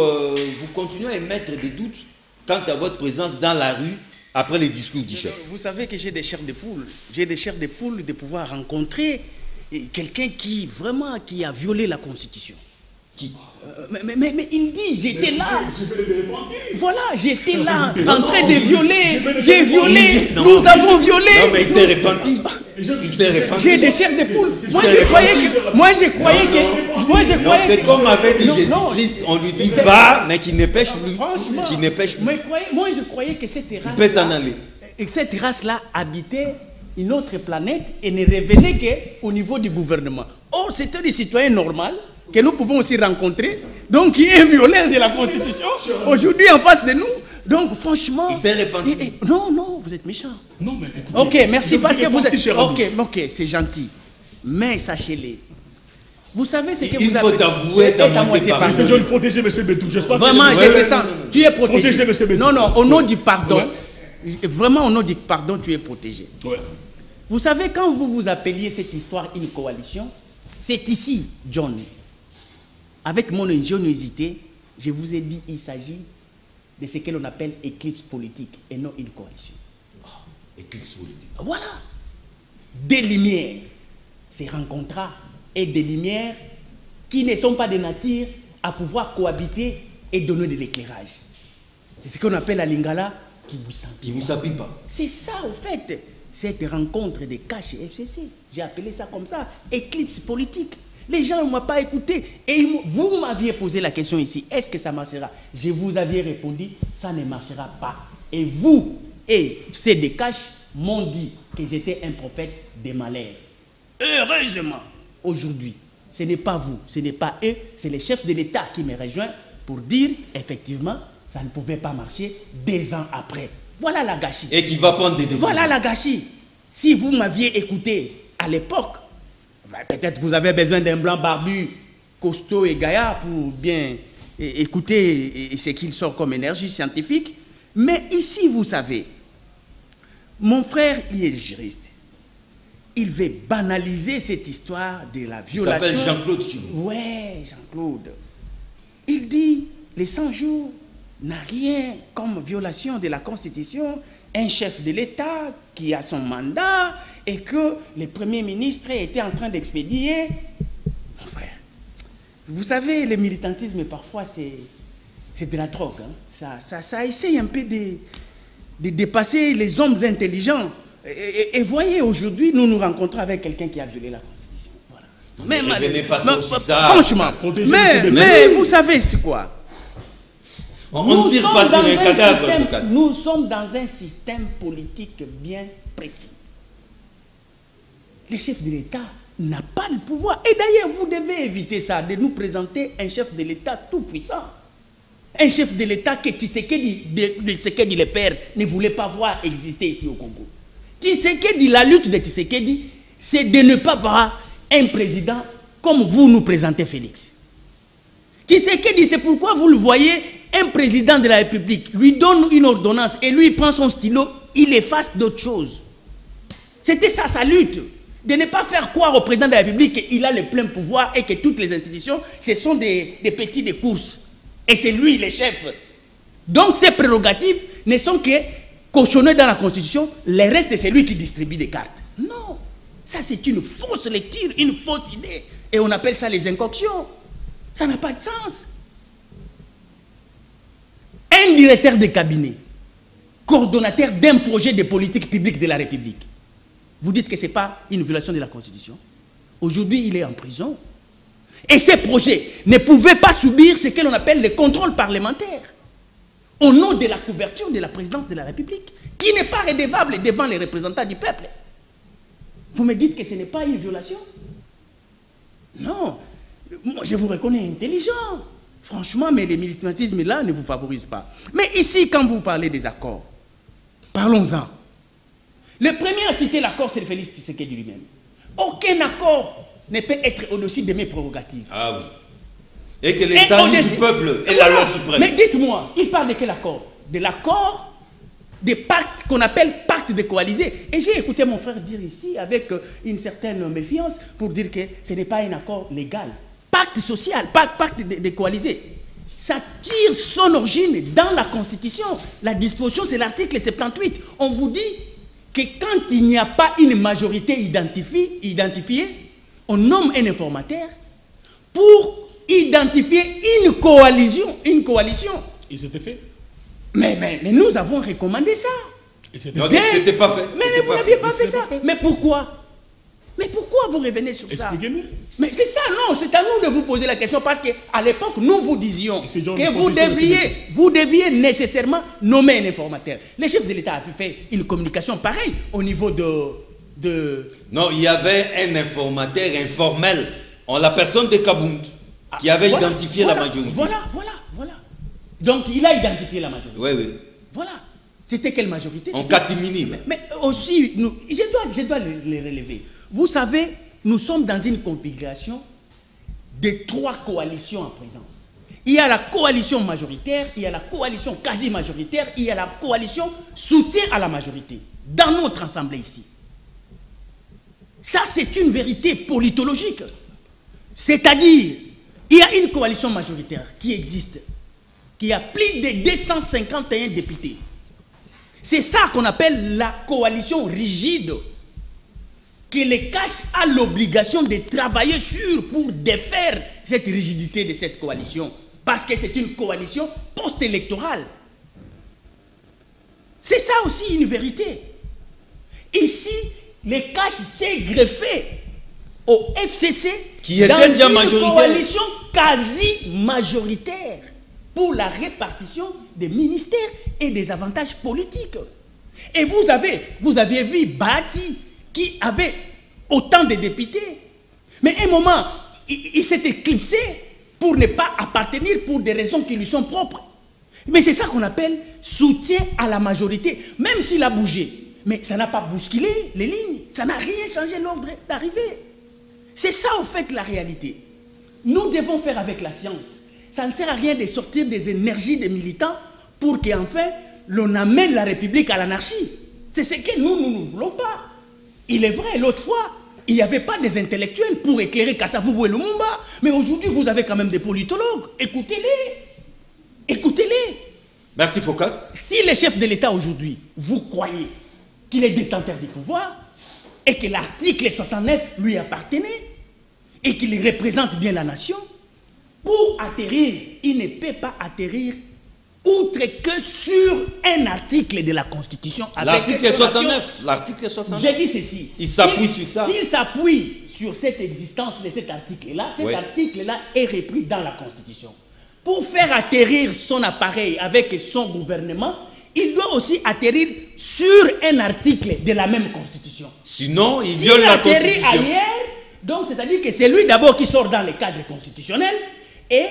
continuez à émettre des doutes quant à votre présence dans la rue après les discours du chef. Vous savez que j'ai des chairs de poule. J'ai des chairs de poule de pouvoir rencontrer quelqu'un qui a violé la Constitution. Qui mais il me dit, j'étais là. Voilà, j'étais là, en train de violer. J'ai violé, nous avons violé. Non, mais il s'est repenti. J'ai des chairs de poule. Moi, je croyais que. Non, c'est comme avait dit Jésus-Christ, on lui dit va, mais qu'il ne pêche plus. Qu'il ne pêche plus. Moi, je croyais que cette terrasse. Il peut s'en aller. Et cette terrasse-là habitait une autre planète et ne revenait qu'au niveau du gouvernement. Or, c'était des citoyens normaux que nous pouvons aussi rencontrer. Donc, il y a un violeur de la Constitution. Aujourd'hui, en face de nous, Donc, franchement... Il s'est repenti. Non, non, vous êtes méchant. Non, mais écoutez, ok, merci parce que vous êtes... cher Ok, ami. ok, c'est gentil. Mais sachez-le. Vous savez ce que Il vous faut avez... t'avouer ta moitié pardon. Je dois le protéger, M. Bétou. Je sens Vraiment, que- je descends. Tu es protégé. Protégez, monsieur Bétou. Non, non, au nom Ouais. du pardon. Ouais. Vraiment, au nom du pardon, tu es protégé. Ouais. Vous savez, quand vous vous appeliez cette histoire une coalition, c'est ici, John. Avec mon ingéniosité, je vous ai dit il s'agit de ce que l'on appelle éclipse politique et non une coalition. Éclipse politique. Voilà. Des lumières se rencontrent et des lumières qui ne sont pas de nature à pouvoir cohabiter et donner de l'éclairage. C'est ce qu'on appelle à Lingala Qui vous sapine pas. C'est ça, au fait, cette rencontre de cash et FCC. J'ai appelé ça comme ça, éclipse politique. Les gens ne m'ont pas écouté. Et vous m'aviez posé la question ici, est-ce que ça marchera? Je vous avais répondu, ça ne marchera pas. Et vous et ces de cash m'ont dit que j'étais un prophète des malheurs. Heureusement, aujourd'hui, ce n'est pas vous, ce n'est pas eux, c'est le chef de l'État qui me rejoint pour dire, effectivement, ça ne pouvait pas marcher 2 ans après. Voilà la gâchis. Et qui va prendre des décisions. Voilà la gâchis. Si vous m'aviez écouté à l'époque, ben peut-être vous avez besoin d'un blanc barbu, costaud et gaillard pour bien écouter ce qu'il sort comme énergie scientifique. Mais ici, vous savez, mon frère, il est juriste. Il veut banaliser cette histoire de la violation. Il s'appelle Jean-Claude Chibou. Ouais, Jean-Claude. Il dit, les 100 jours n'a rien comme violation de la Constitution, un chef de l'État qui a son mandat et que le Premier ministre était en train d'expédier. Mon frère, vous savez, le militantisme, parfois, c'est de la drogue. Hein. Ça essaye un peu de dépasser les hommes intelligents. Et voyez, aujourd'hui, nous nous rencontrons avec quelqu'un qui a violé la Constitution. Voilà. Franchement, mais vous savez c'est quoi? On ne tire pas sur un cadavre. Nous sommes dans un système politique bien précis. Le chef de l'État n'a pas le pouvoir. Et d'ailleurs, vous devez éviter ça, de nous présenter un chef de l'État tout puissant. Un chef de l'État que Tshisekedi le père ne voulait pas voir exister ici au Congo. Tshisekedi, la lutte de Tshisekedi, c'est de ne pas voir un président comme vous nous présentez Félix. Tshisekedi, c'est pourquoi vous le voyez, un président de la République lui donne une ordonnance et lui il prend son stylo, il efface d'autres choses. C'était ça sa lutte. De ne pas faire croire au président de la République qu'il a le plein pouvoir et que toutes les institutions, ce sont des petits de course. Et c'est lui le chef. Donc ces prérogatives ne sont que cochonnées dans la Constitution, le reste c'est lui qui distribue des cartes. Non, ça c'est une fausse lecture, une fausse idée. Et on appelle ça les incoctions. Ça n'a pas de sens. Un directeur de cabinet, coordonnateur d'un projet de politique publique de la République, vous dites que ce n'est pas une violation de la Constitution? Aujourd'hui, il est en prison. Et ces projets ne pouvaient pas subir ce que l'on appelle le contrôle parlementaire, au nom de la couverture de la présidence de la République, qui n'est pas redevable devant les représentants du peuple. Vous me dites que ce n'est pas une violation? Non. Moi, je vous reconnais intelligent. Franchement, mais le militantisme là ne vous favorise pas. Mais ici, quand vous parlez des accords, parlons-en. Le premier à citer l'accord, c'est Félix Tshisekedi lui-même. Aucun accord ne peut être au-dessus de mes prérogatives. Ah oui. Et que les amis du peuple et la loi suprême. Mais dites-moi, il parle de quel accord? De l'accord des pactes qu'on appelle pacte de coalisés. Et j'ai écouté mon frère dire ici, avec une certaine méfiance, pour dire que ce n'est pas un accord légal. Pacte social, pacte de coalisés. Ça tire son origine dans la Constitution. La disposition, c'est l'article 78. On vous dit que quand il n'y a pas une majorité identifiée, on nomme un informateur pour identifier une coalition. Et c'était fait. Mais nous avons recommandé ça. Et c'était Non, c'était pas fait. Mais vous n'aviez pas fait ça. Mais pourquoi? Mais pourquoi vous revenez sur ça? Expliquez-nous. Mais c'est ça, non, c'est à nous de vous poser la question parce qu'à l'époque, nous vous disions que vous deviez nécessairement nommer un informateur. Le chef de l'État a fait une communication pareille au niveau de... Non, il y avait un informateur informel, en la personne de Kabound, qui avait identifié la majorité. Voilà. Donc, il a identifié la majorité. Oui. Voilà. C'était quelle majorité? En catimini. Mais aussi, je dois les relever. Vous savez, nous sommes dans une configuration de 3 coalitions en présence. Il y a la coalition majoritaire, il y a la coalition quasi-majoritaire, il y a la coalition soutien à la majorité. Dans notre assemblée ici. Ça, c'est une vérité politologique. C'est-à-dire, il y a une coalition majoritaire qui existe, qui a plus de 251 députés. C'est ça qu'on appelle la coalition rigide, que les cache a l'obligation de travailler pour défaire cette rigidité de cette coalition, parce que c'est une coalition post-électorale. C'est ça aussi une vérité. Ici, les cache s'est greffé au FCC qui était déjà majoritaire, coalition quasi-majoritaire pour la répartition des ministères et des avantages politiques. Et vous aviez vu Bati qui avait autant de députés. Mais à un moment, il s'est éclipsé pour ne pas appartenir pour des raisons qui lui sont propres. Mais c'est ça qu'on appelle soutien à la majorité. Même s'il a bougé, mais ça n'a pas bousculé les lignes. Ça n'a rien changé l'ordre d'arrivée. C'est ça, en fait, la réalité. Nous devons faire avec la science. Ça ne sert à rien de sortir des énergies des militants pour qu'enfin, l'on amène la République à l'anarchie. C'est ce que nous ne voulons pas. Il est vrai, l'autre fois, il n'y avait pas des intellectuels pour éclairer Kasavubu et Lumumba. Mais aujourd'hui, vous avez quand même des politologues. Écoutez-les. Écoutez-les. Merci, Focas. Si le chef de l'État aujourd'hui, vous croyez qu'il est détenteur du pouvoir et que l'article 69 lui appartenait et qu'il représente bien la nation, pour atterrir, il ne peut pas atterrir outre que sur un article de la Constitution. L'article 69. L'article 69. J'ai dit ceci. Il s'appuie sur ça. S'il s'appuie sur cette existence de cet article-là, cet article-là est repris dans la Constitution. Pour faire atterrir son appareil avec son gouvernement, il doit aussi atterrir sur un article de la même Constitution. Sinon, il viole la Constitution. Ailleurs, donc c'est-à-dire que c'est lui d'abord qui sort dans le cadre constitutionnel et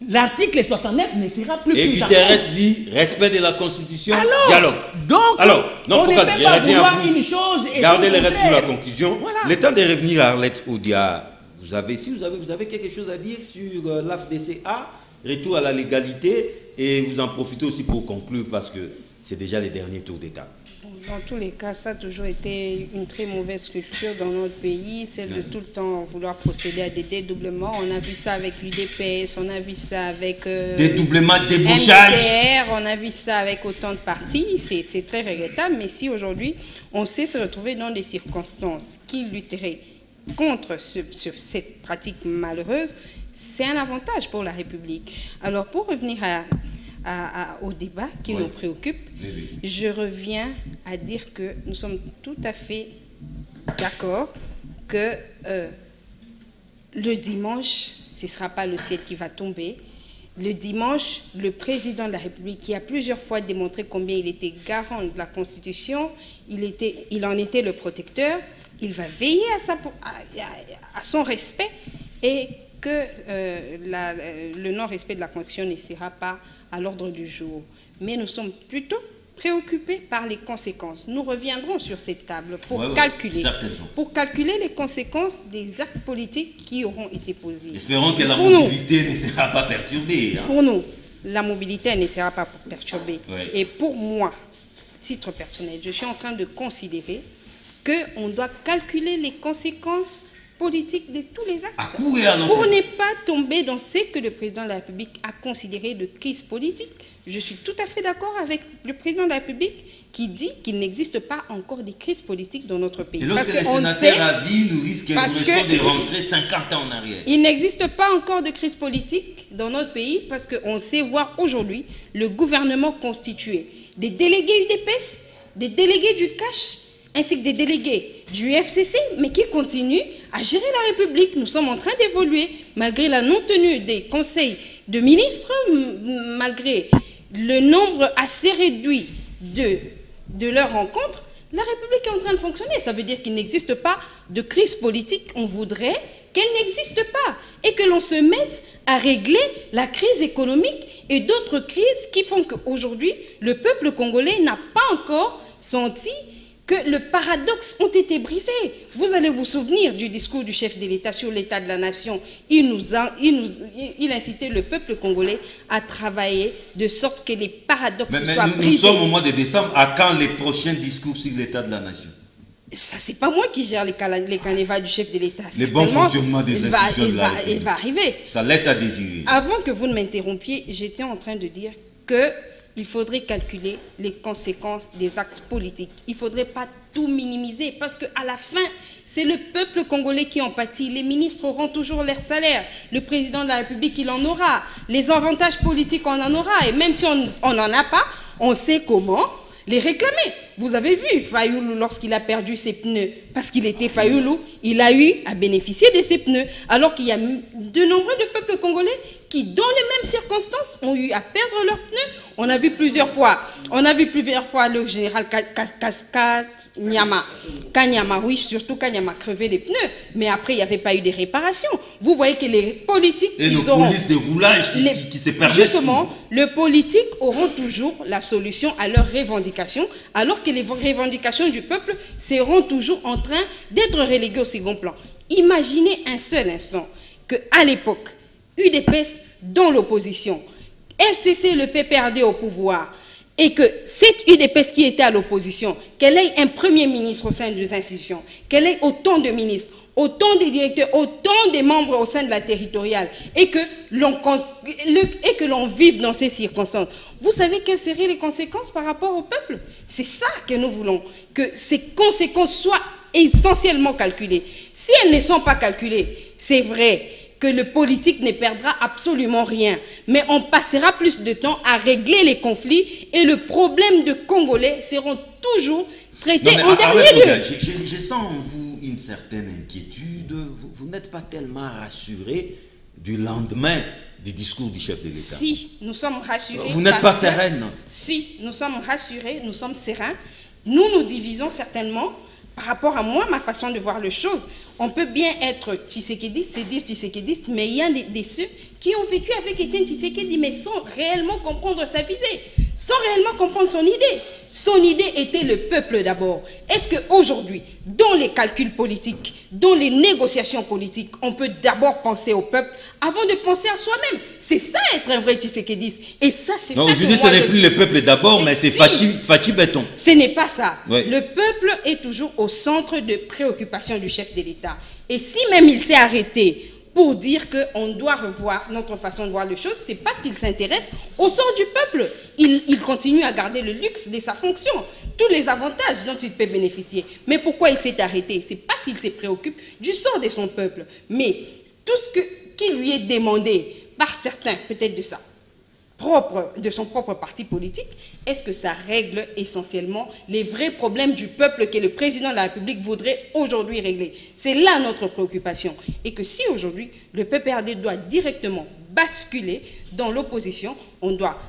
l'article 69 ne sera plus et pris en compte. Et Guterres dit respect de la Constitution, dialogue. Donc, non, on ne peut pas vouloir une chose et gardez le reste pour la conclusion. Voilà. Le temps de revenir à Arlette Odia. Vous avez quelque chose à dire sur l'AFDCA, retour à la légalité, et vous en profitez aussi pour conclure parce que c'est déjà les derniers tours d'État. Dans tous les cas, ça a toujours été une très mauvaise culture dans notre pays, celle de tout le temps vouloir procéder à des dédoublements. On a vu ça avec l'UDPS, on a vu ça avec dédoublement, débauchage. MCR, on a vu ça avec autant de partis. C'est très regrettable, mais si aujourd'hui on sait se retrouver dans des circonstances qui lutteraient contre cette pratique malheureuse, c'est un avantage pour la République. Alors pour revenir au débat qui nous préoccupe, je reviens à dire que nous sommes tout à fait d'accord que le dimanche, ce ne sera pas le ciel qui va tomber. Le dimanche, le président de la République, qui a plusieurs fois démontré combien il était garant de la Constitution, il en était le protecteur, il va veiller à son respect et que le non-respect de la Constitution ne sera pas à l'ordre du jour. Mais nous sommes plutôt préoccupés par les conséquences. Nous reviendrons sur cette table pour calculer les conséquences des actes politiques qui auront été posés. Espérons que la mobilité ne sera pas perturbée. Pour nous, la mobilité ne sera pas perturbée. Et pour moi, titre personnel, je suis en train de considérer qu'on doit calculer les conséquences politique de tous les actes pour ne pas tomber dans ce que le président de la République a considéré de crise politique. Je suis tout à fait d'accord avec le président de la République qui dit qu'il n'existe pas encore de crise politique dans notre pays. Et lorsque les sénateurs à vie, nous risquons de rentrer 50 ans en arrière. Il n'existe pas encore de crise politique dans notre pays parce qu'on sait voir aujourd'hui le gouvernement constitué des délégués UDPS, des délégués du CACH, ainsi que des délégués du FCC, mais qui continuent à gérer la République. Nous sommes en train d'évoluer, malgré la non-tenue des conseils de ministres, malgré le nombre assez réduit de leurs rencontres, la République est en train de fonctionner. Ça veut dire qu'il n'existe pas de crise politique. On voudrait qu'elle n'existe pas et que l'on se mette à régler la crise économique et d'autres crises qui font qu'aujourd'hui, le peuple congolais n'a pas encore senti que le paradoxe ont été brisés. Vous allez vous souvenir du discours du chef de l'État sur l'état de la nation. Il incitait le peuple congolais à travailler de sorte que les paradoxes soient brisés. Nous sommes au mois de décembre. À quand les prochains discours sur l'état de la nation? Ça, c'est pas moi qui gère les canevas du chef de l'État. Le bon fonctionnement des institutions de la République. Il va arriver. Ça laisse à désirer. Avant que vous ne m'interrompiez, j'étais en train de dire que il faudrait calculer les conséquences des actes politiques. Il ne faudrait pas tout minimiser parce qu'à la fin, c'est le peuple congolais qui en pâtit. Les ministres auront toujours leur salaire. Le président de la République, il en aura. Les avantages politiques, on en aura. Et même si on n'en a pas, on sait comment les réclamer. Vous avez vu Fayoulou lorsqu'il a perdu ses pneus, parce qu'il était Fayoulou, il a eu à bénéficier de ses pneus, alors qu'il y a de nombreux peuples congolais qui, dans les mêmes circonstances, ont eu à perdre leurs pneus. On a vu plusieurs fois le général Kanyama, oui, surtout Kanyama, crever les pneus, mais après, il n'y avait pas eu de réparations. Vous voyez que les politiques... Et nos polices de roulage qui se permettent... Justement, les politiques auront toujours la solution à leurs revendications, alors que les revendications du peuple seront toujours en train d'être reléguées au second plan. Imaginez un seul instant qu'à l'époque, UDPS dans l'opposition, FCC, le PPRD au pouvoir, et que cette UDPS qui était à l'opposition, qu'elle ait un premier ministre au sein des institutions, qu'elle ait autant de ministres, autant de directeurs, autant de membres au sein de la territoriale, et que l'on vive dans ces circonstances. Vous savez quelles seraient les conséquences par rapport au peuple? C'est ça que nous voulons, que ces conséquences soient essentiellement calculées. Si elles ne sont pas calculées, c'est vrai que le politique ne perdra absolument rien, mais on passera plus de temps à régler les conflits et le problème de Congolais seront toujours traités en dernier lieu. Je sens en vous une certaine inquiétude. Vous n'êtes pas tellement rassuré du lendemain du discours du chef de l'État. Si, nous sommes rassurés. Vous n'êtes pas sereine. Si, nous sommes rassurés, nous sommes sereins. Nous divisons certainement. Par rapport à moi, ma façon de voir les choses, on peut bien être Tshisekedi, c'est dire Tshisekedi, mais il y a des ceux qui ont vécu avec Étienne Tshisekedi, mais sans réellement comprendre sa visée, sans réellement comprendre son idée. Son idée était le peuple d'abord. Est-ce qu'aujourd'hui, dans les calculs politiques, dans les négociations politiques, on peut d'abord penser au peuple avant de penser à soi-même? C'est ça être un vrai Tshisekediste. Et ça, c'est ça. Non, aujourd'hui, ce n'est plus le peuple d'abord, mais c'est Fatou Béton. Ce n'est pas ça. Oui. Le peuple est toujours au centre de préoccupation du chef de l'État. Et si même il s'est arrêté pour dire qu'on doit revoir notre façon de voir les choses, c'est parce qu'il s'intéresse au sort du peuple. Il continue à garder le luxe de sa fonction, tous les avantages dont il peut bénéficier. Mais pourquoi il s'est arrêté? C'est parce qu'il se préoccupe du sort de son peuple. Mais tout ce qui lui est demandé par certains, peut-être de son propre parti politique, est-ce que ça règle essentiellement les vrais problèmes du peuple que le président de la République voudrait aujourd'hui régler? C'est là notre préoccupation. Et que si aujourd'hui, le PPRD doit directement basculer dans l'opposition, on doit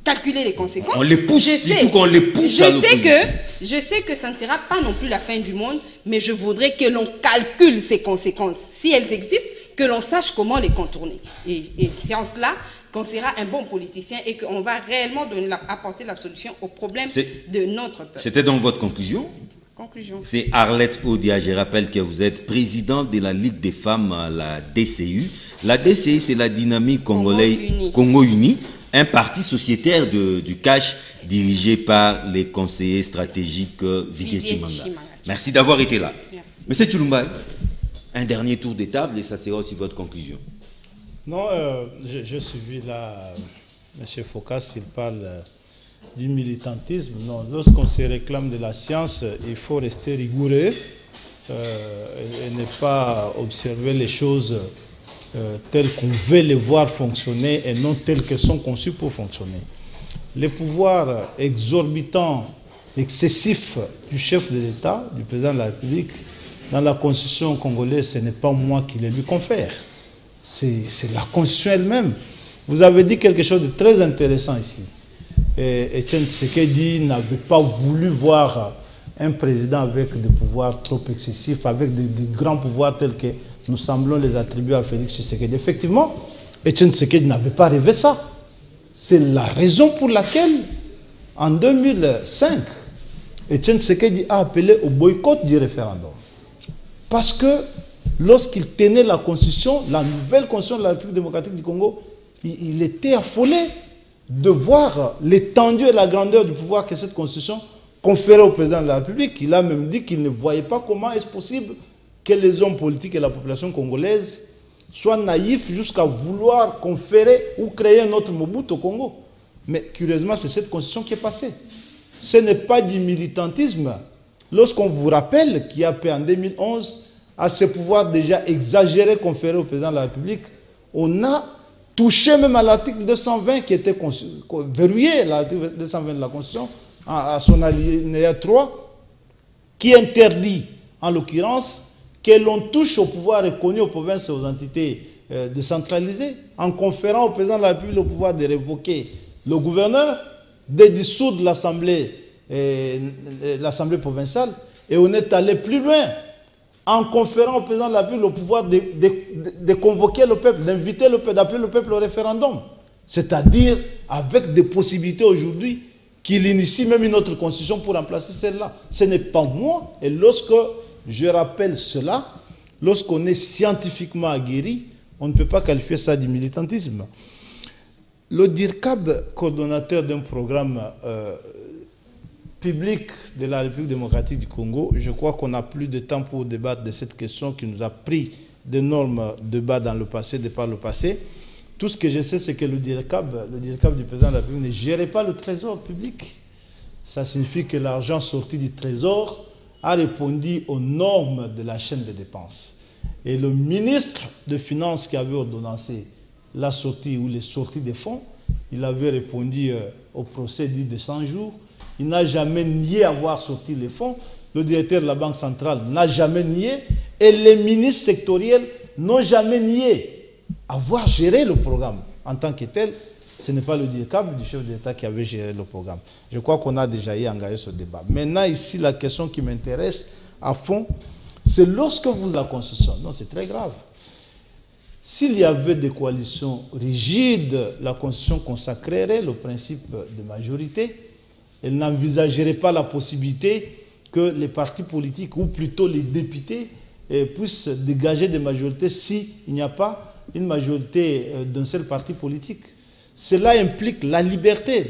calculer les conséquences. On les pousse, surtout qu'on les pousse à l'opposition. Je sais que ça ne sera pas non plus la fin du monde, mais je voudrais que l'on calcule ces conséquences. Si elles existent, que l'on sache comment les contourner. Et c'est en cela qu'on sera un bon politicien et qu'on va réellement apporter la solution aux problèmes de notre peuple. C'était donc votre conclusion? Conclusion. C'est Arlette Odia. Je rappelle que vous êtes présidente de la Ligue des femmes à la DCU. La DCU, c'est la Dynamique Congolaise Congo Uni, un parti sociétaire du cash dirigé par les conseillers stratégiques Vidier Chimanga. Merci d'avoir été là. Merci. Monsieur Tshilumba, un dernier tour de table et ça sera aussi votre conclusion. Non, je suivi là, M. Focas, il parle du militantisme. Non, lorsqu'on se réclame de la science, il faut rester rigoureux et ne pas observer les choses telles qu'on veut les voir fonctionner et non telles qu'elles sont conçues pour fonctionner. Les pouvoirs exorbitants, excessifs du chef de l'État, du président de la République, dans la constitution congolaise, ce n'est pas moi qui les lui confère. C'est la constitution elle-même. Vous avez dit quelque chose de très intéressant ici. Étienne Tshisekedi n'avait pas voulu voir un président avec des pouvoirs trop excessifs, avec des grands pouvoirs tels que nous semblons les attribuer à Félix Tshisekedi. Effectivement, Etienne Tshisekedi n'avait pas rêvé ça. C'est la raison pour laquelle, en 2005, Etienne Tshisekedi a appelé au boycott du référendum. Parce que lorsqu'il tenait la constitution, la nouvelle constitution de la République démocratique du Congo, il était affolé de voir l'étendue et la grandeur du pouvoir que cette constitution conférait au président de la République. Il a même dit qu'il ne voyait pas comment est-ce possible que les hommes politiques et la population congolaise soient naïfs jusqu'à vouloir conférer ou créer un autre Mobutu au Congo. Mais curieusement, c'est cette constitution qui est passée. Ce n'est pas du militantisme. Lorsqu'on vous rappelle qu'il y a en 2011, à ce pouvoir déjà exagéré conféré au président de la République, on a touché même à l'article 220 qui était verrouillé, l'article 220 de la Constitution, à son alinéa 3, qui interdit, en l'occurrence, que l'on touche au pouvoir reconnu aux provinces et aux entités décentralisées, en conférant au président de la République le pouvoir de révoquer le gouverneur, de dissoudre l'Assemblée provinciale, et on est allé plus loin, en conférant au président de la République le pouvoir de convoquer le peuple, d'inviter le peuple, d'appeler le peuple au référendum. C'est-à-dire avec des possibilités aujourd'hui qu'il initie même une autre constitution pour remplacer celle-là. Ce n'est pas moi. Et lorsque je rappelle cela, lorsqu'on est scientifiquement aguerri, on ne peut pas qualifier ça du militantisme. Le DIRCAB, coordonnateur d'un programme public de la République démocratique du Congo, je crois qu'on n'a plus de temps pour débattre de cette question qui nous a pris d'énormes débats dans le passé, par le passé. Tout ce que je sais, c'est que le DIRCAB du président de la République ne gérait pas le trésor public. Ça signifie que l'argent sorti du trésor a répondu aux normes de la chaîne de dépenses. Et le ministre des Finances qui avait ordonnancé la sortie ou les sorties des fonds, il avait répondu au procès dit de 100 jours. Il n'a jamais nié avoir sorti les fonds. Le directeur de la Banque centrale n'a jamais nié. Et les ministres sectoriels n'ont jamais nié avoir géré le programme. En tant que tel, ce n'est pas le DIRCAB du chef d'État qui avait géré le programme. Je crois qu'on a déjà engagé ce débat. Maintenant, ici, la question qui m'intéresse à fond, c'est lorsque vous la Constitution. Non, c'est très grave. S'il y avait des coalitions rigides, la Constitution consacrerait le principe de majorité. Elle n'envisagerait pas la possibilité que les partis politiques, ou plutôt les députés, puissent dégager des majorités s'il n'y a pas une majorité d'un seul parti politique. Cela implique la liberté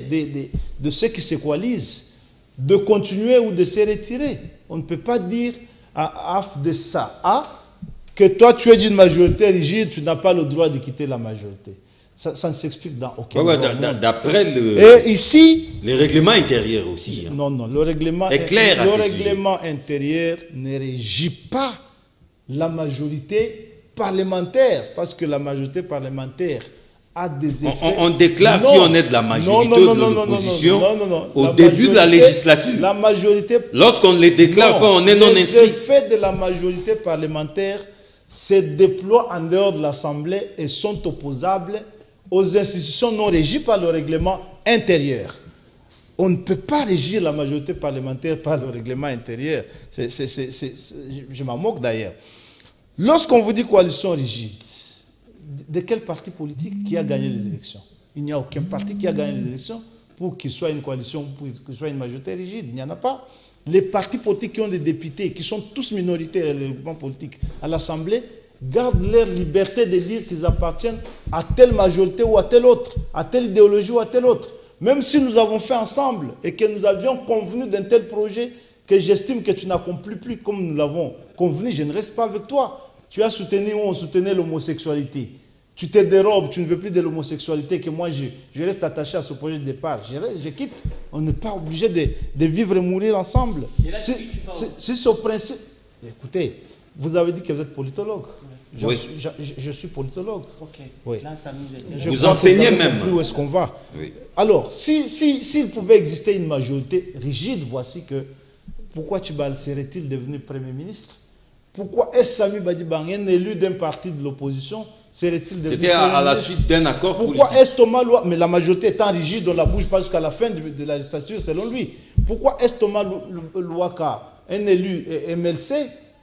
de ceux qui se coalisent, de continuer ou de se retirer. On ne peut pas dire à AFDSA que toi tu es d'une majorité rigide, tu n'as pas le droit de quitter la majorité. Ça ne s'explique dans aucun cas. D'après les règlements intérieurs aussi. Non, le règlement est clair. Le règlement intérieur ne régit pas la majorité parlementaire, parce que la majorité parlementaire a des effets. On déclare si on est de la majorité ou de l'opposition au début de la législature. La majorité. Lorsqu'on ne les déclare pas, on est non inscrit. Les effets de la majorité parlementaire se déploient en dehors de l'Assemblée et sont opposables aux institutions non régies par le règlement intérieur. On ne peut pas régir la majorité parlementaire par le règlement intérieur. Je m'en moque d'ailleurs. Lorsqu'on vous dit coalition rigide, de quel parti politique qui a gagné les élections? Il n'y a aucun parti qui a gagné les élections pour qu'il soit une coalition, pour qu'il soit une majorité rigide. Il n'y en a pas. Les partis politiques qui ont des députés, qui sont tous minoritaires, les groupements politiques à l'Assemblée, gardent leur liberté de dire qu'ils appartiennent à telle majorité ou à telle autre, à telle idéologie ou à telle autre. Même si nous avons fait ensemble et que nous avions convenu d'un tel projet que j'estime que tu n'accomplis plus comme nous l'avons convenu, je ne reste pas avec toi. Tu as soutenu ou on soutenait l'homosexualité. Tu te dérobes, tu ne veux plus de l'homosexualité, que moi je reste attaché à ce projet de départ. Je quitte. On n'est pas obligé de vivre et mourir ensemble. C'est ce principe. Écoutez, vous avez dit que vous êtes politologue. Oui. Je suis politologue. Ok. Oui. Là, ça vous enseignez même. Où est-ce qu'on va? Oui. Alors, s'il pouvait exister une majorité rigide, voici que pourquoi Tchibal serait-il devenu Premier ministre? Pourquoi est-ce Sami Badibang, un élu d'un parti de l'opposition, serait-il devenu C'était à la suite d'un accord politique. Pourquoi est-ce Thomas Loa, mais la majorité étant rigide, on ne la bouge pas jusqu'à la fin de la législature selon lui. Pourquoi est-ce Thomas Louaka, un élu MLC,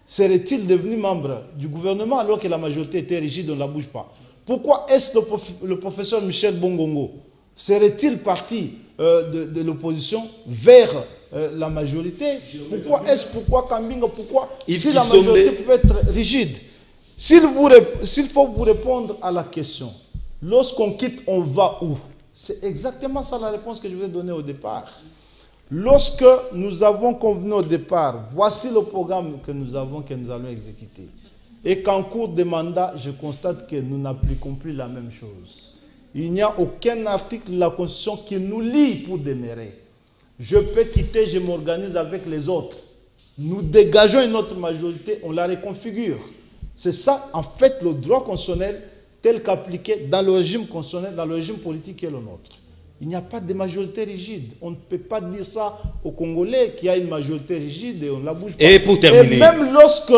serait-il devenu membre du gouvernement alors que la majorité était rigide, on ne la bouge pas? Pourquoi est-ce que le professeur Michel Bongongo serait-il parti de l'opposition vers la majorité? Pourquoi Kambinga? Pourquoi? Si la majorité pouvait être rigide. S'il faut vous répondre à la question, lorsqu'on quitte, on va où? C'est exactement ça la réponse que je vais donner au départ. Lorsque nous avons convenu au départ, voici le programme que nous allons exécuter. Et qu'en cours de mandat, je constate que nous n'appliquons plus la même chose. Il n'y a aucun article de la Constitution qui nous lie pour demeurer. Je peux quitter, je m'organise avec les autres. Nous dégageons une autre majorité, on la reconfigure. C'est ça, en fait, le droit constitutionnel tel qu'appliqué dans le régime constitutionnel, dans le régime politique qui est le nôtre. Il n'y a pas de majorité rigide. On ne peut pas dire ça aux Congolais qu'il y a une majorité rigide et on ne la bouge pas. Et pour terminer. Et même lorsque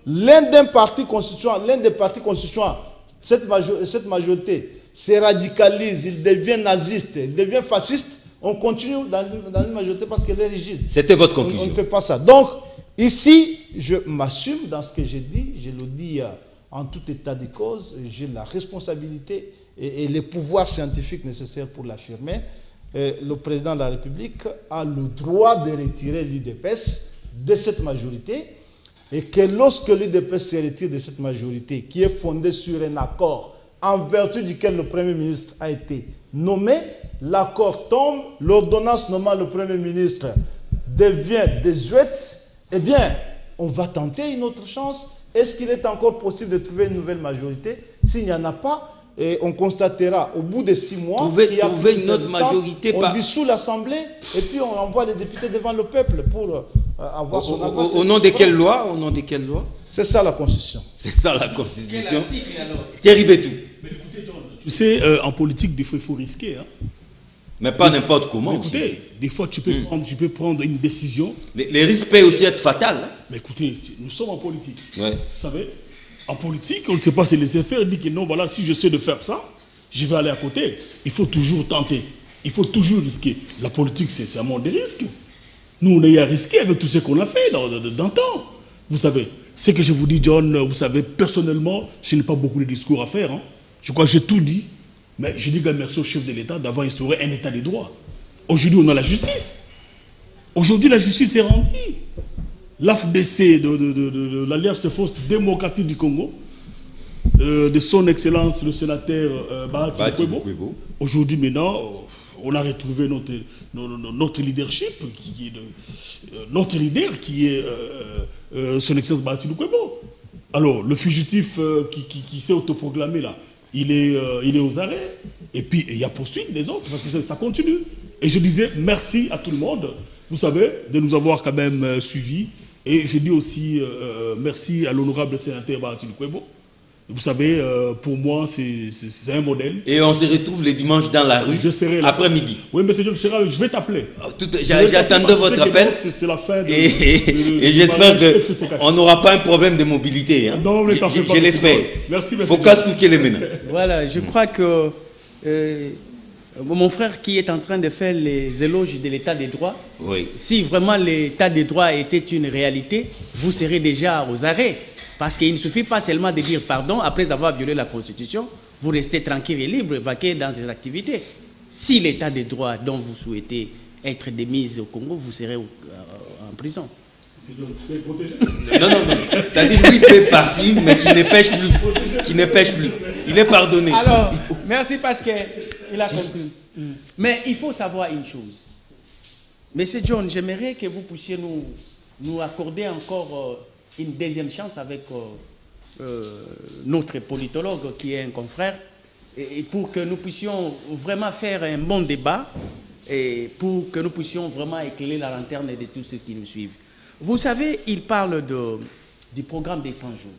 l'un des partis constituants, cette majorité se radicalise, il devient naziste, il devient fasciste, on continue dans une majorité parce qu'elle est rigide. C'était votre conclusion. On ne fait pas ça. Donc, ici, je m'assume dans ce que j'ai dit, je le dis en tout état de cause, j'ai la responsabilité et les pouvoirs scientifiques nécessaires pour l'affirmer. Le président de la République a le droit de retirer l'UDPS de cette majorité et que lorsque l'UDPS se retire de cette majorité qui est fondée sur un accord en vertu duquel le Premier ministre a été nommé, l'accord tombe, l'ordonnance nommant le Premier ministre devient désuète, eh bien, on va tenter une autre chance. Est-ce qu'il est encore possible de trouver une nouvelle majorité? S'il n'y en a pas, et on constatera au bout de 6 mois qu'il y a trouver une autre majorité. On dissout l'Assemblée et puis on envoie les députés devant le peuple pour avoir son accord. Au nom de quelle loi? Au nom de quelle loi? C'est ça la Constitution. C'est ça la Constitution. Thierry Bétou. Tu sais, en politique, des fois, il faut risquer. Hein. Mais pas n'importe comment. Écoutez, des fois, tu peux prendre une décision. Les risques peuvent aussi être fatals. Hein. Mais écoutez, nous sommes en politique. Ouais. Vous savez, en politique, on ne sait pas se laisser faire. On dit que non, voilà, si je sais de faire ça, je vais aller à côté. Il faut toujours tenter. Il faut toujours risquer. La politique, c'est un monde de risques. Nous, on a risqué avec tout ce qu'on a fait dans le temps. Vous savez, ce que je vous dis, John, vous savez, personnellement, je n'ai pas beaucoup de discours à faire. Hein. Je crois que j'ai tout dit. Mais je dis merci au chef de l'État d'avoir instauré un État de droit. Aujourd'hui, on a la justice. Aujourd'hui, la justice est rendue. L'AFDC de l'Alliance de forces démocratiques du Congo, de son Excellence le sénateur Bahati Lukwebo. Aujourd'hui, maintenant, on a retrouvé notre leadership, notre leader qui est son Excellence Bahati Lukwebo. Alors, le fugitif qui s'est autoproclamé là, il est aux arrêts. Et puis, il y a poursuite des autres, parce que ça continue. Et je disais merci à tout le monde, vous savez, de nous avoir quand même suivis. Et je dis aussi merci à l'honorable sénateur Bahati Lukwebo. Vous savez, pour moi, c'est un modèle. Et on se retrouve les dimanches dans la rue, après-midi. Oui, mais c'est Gérald, je vais t'appeler. J'attendais votre appel. C'est la fin et j'espère qu'on n'aura pas un problème de mobilité. Hein. Non, mais t'en fais pas. Je l'espère. Merci, il faut casser les maintenant. Voilà, je crois que mon frère qui est en train de faire les éloges de l'état des droits, oui. Si vraiment l'état des droits était une réalité, vous serez déjà aux arrêts. Parce qu'il ne suffit pas seulement de dire pardon après avoir violé la Constitution, vous restez tranquille et libre, vaquer dans des activités. Si l'état des droits dont vous souhaitez être démis au Congo, vous serez en prison. Non. C'est-à-dire lui peut partir, mais qui ne pêche plus. Il est pardonné. Alors, merci parce qu'il a compris. Mais il faut savoir une chose. Monsieur John, j'aimerais que vous puissiez nous accorder encore une deuxième chance avec notre politologue qui est un confrère, et pour que nous puissions vraiment faire un bon débat et pour que nous puissions vraiment éclairer la lanterne de tous ceux qui nous suivent. Vous savez, il parle du programme des 100 jours.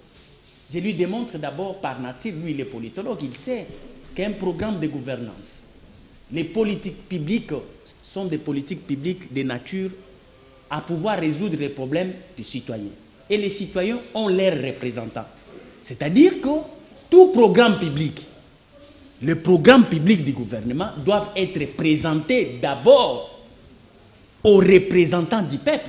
Je lui démontre d'abord par nature, lui il est politologue, il sait qu'un programme de gouvernance, les politiques publiques sont des politiques publiques de nature à pouvoir résoudre les problèmes des citoyens. Et les citoyens ont leurs représentants. C'est-à-dire que tout programme public, les programmes publics du gouvernement doivent être présentés d'abord aux représentants du peuple.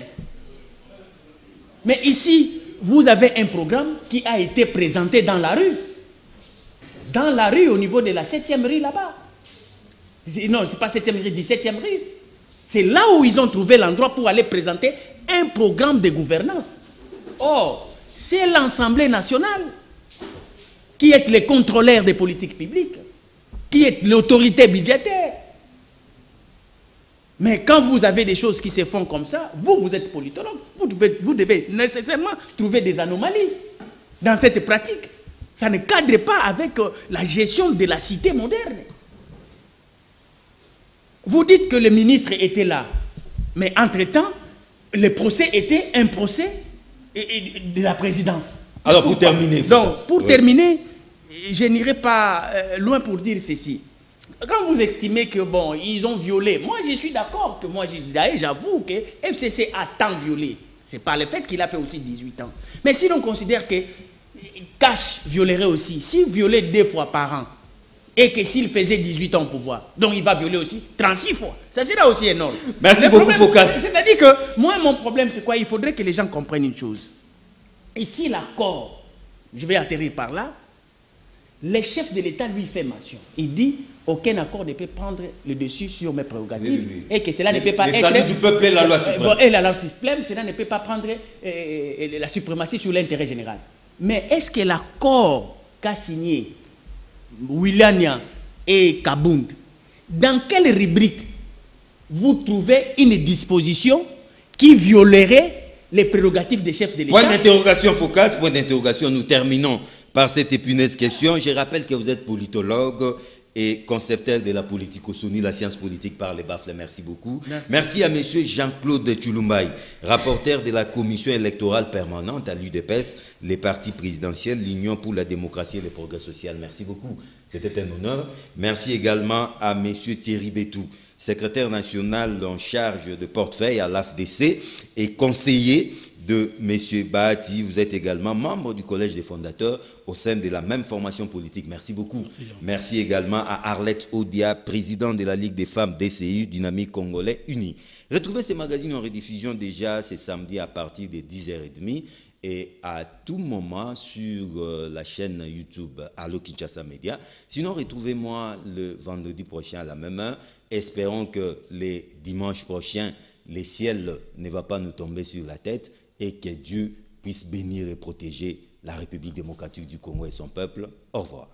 Mais ici, vous avez un programme qui a été présenté dans la rue. Dans la rue, au niveau de la 7e rue là-bas. Non, ce n'est pas 7e rue, 17e rue. C'est là où ils ont trouvé l'endroit pour aller présenter un programme de gouvernance. Or, c'est l'Assemblée nationale qui est le contrôleur des politiques publiques, qui est l'autorité budgétaire. Mais quand vous avez des choses qui se font comme ça, vous êtes politologue, vous devez nécessairement trouver des anomalies dans cette pratique. Ça ne cadre pas avec la gestion de la cité moderne. Vous dites que le ministre était là, mais entre-temps, le procès était un procès de la présidence. Alors pour terminer... terminer, je n'irai pas loin pour dire ceci. Quand vous estimez que, bon, ils ont violé, moi je suis d'accord que j'avoue que FCC a tant violé. C'est pas le fait qu'il a fait aussi 18 ans. Mais si l'on considère que Cash violerait aussi, s'il violait 2 fois par an, et que s'il faisait 18 ans au pouvoir, donc il va violer aussi 36 fois. Ça sera aussi énorme. Merci beaucoup, Focas. C'est-à-dire que, moi, mon problème, c'est quoi? Il faudrait que les gens comprennent une chose. Et si l'accord, je vais atterrir par là, le chef de l'État lui fait mention. Il dit, aucun accord ne peut prendre le dessus sur mes prérogatives, et que cela ne peut pas être... Le salut du peuple et la loi suprême. Et la loi suprême, cela ne peut pas prendre la suprématie sur l'intérêt général. Mais est-ce que l'accord qu'a signé Williania et Kabound, dans quelle rubrique vous trouvez une disposition qui violerait les prérogatives des chefs de l'État? Point d'interrogation, Focas, point d'interrogation. Nous terminons par cette épineuse question. Je rappelle que vous êtes politologue et concepteur de la politique-sonie, la science politique par les baffles. Merci beaucoup. Merci à M. Jean-Claude Tchouloumaï, rapporteur de la commission électorale permanente à l'UDPS, les partis présidentiels, l'Union pour la démocratie et le progrès social. Merci beaucoup. C'était un honneur. Merci également à M. Thierry Bétou, secrétaire national en charge de portefeuille à l'AFDC et conseiller de M. Bahati. Vous êtes également membre du Collège des fondateurs au sein de la même formation politique. Merci beaucoup. Merci également à Arlette Odia, présidente de la Ligue des femmes DCU, Dynamique Congolais Unis. Retrouvez ces magazines en rediffusion déjà ce samedi à partir de 10h30 et à tout moment sur la chaîne YouTube Allo Kinshasa Media. Sinon, retrouvez-moi le vendredi prochain à la même heure. Espérons que les dimanches prochains, le ciel ne va pas nous tomber sur la tête et que Dieu puisse bénir et protéger la République démocratique du Congo et son peuple. Au revoir.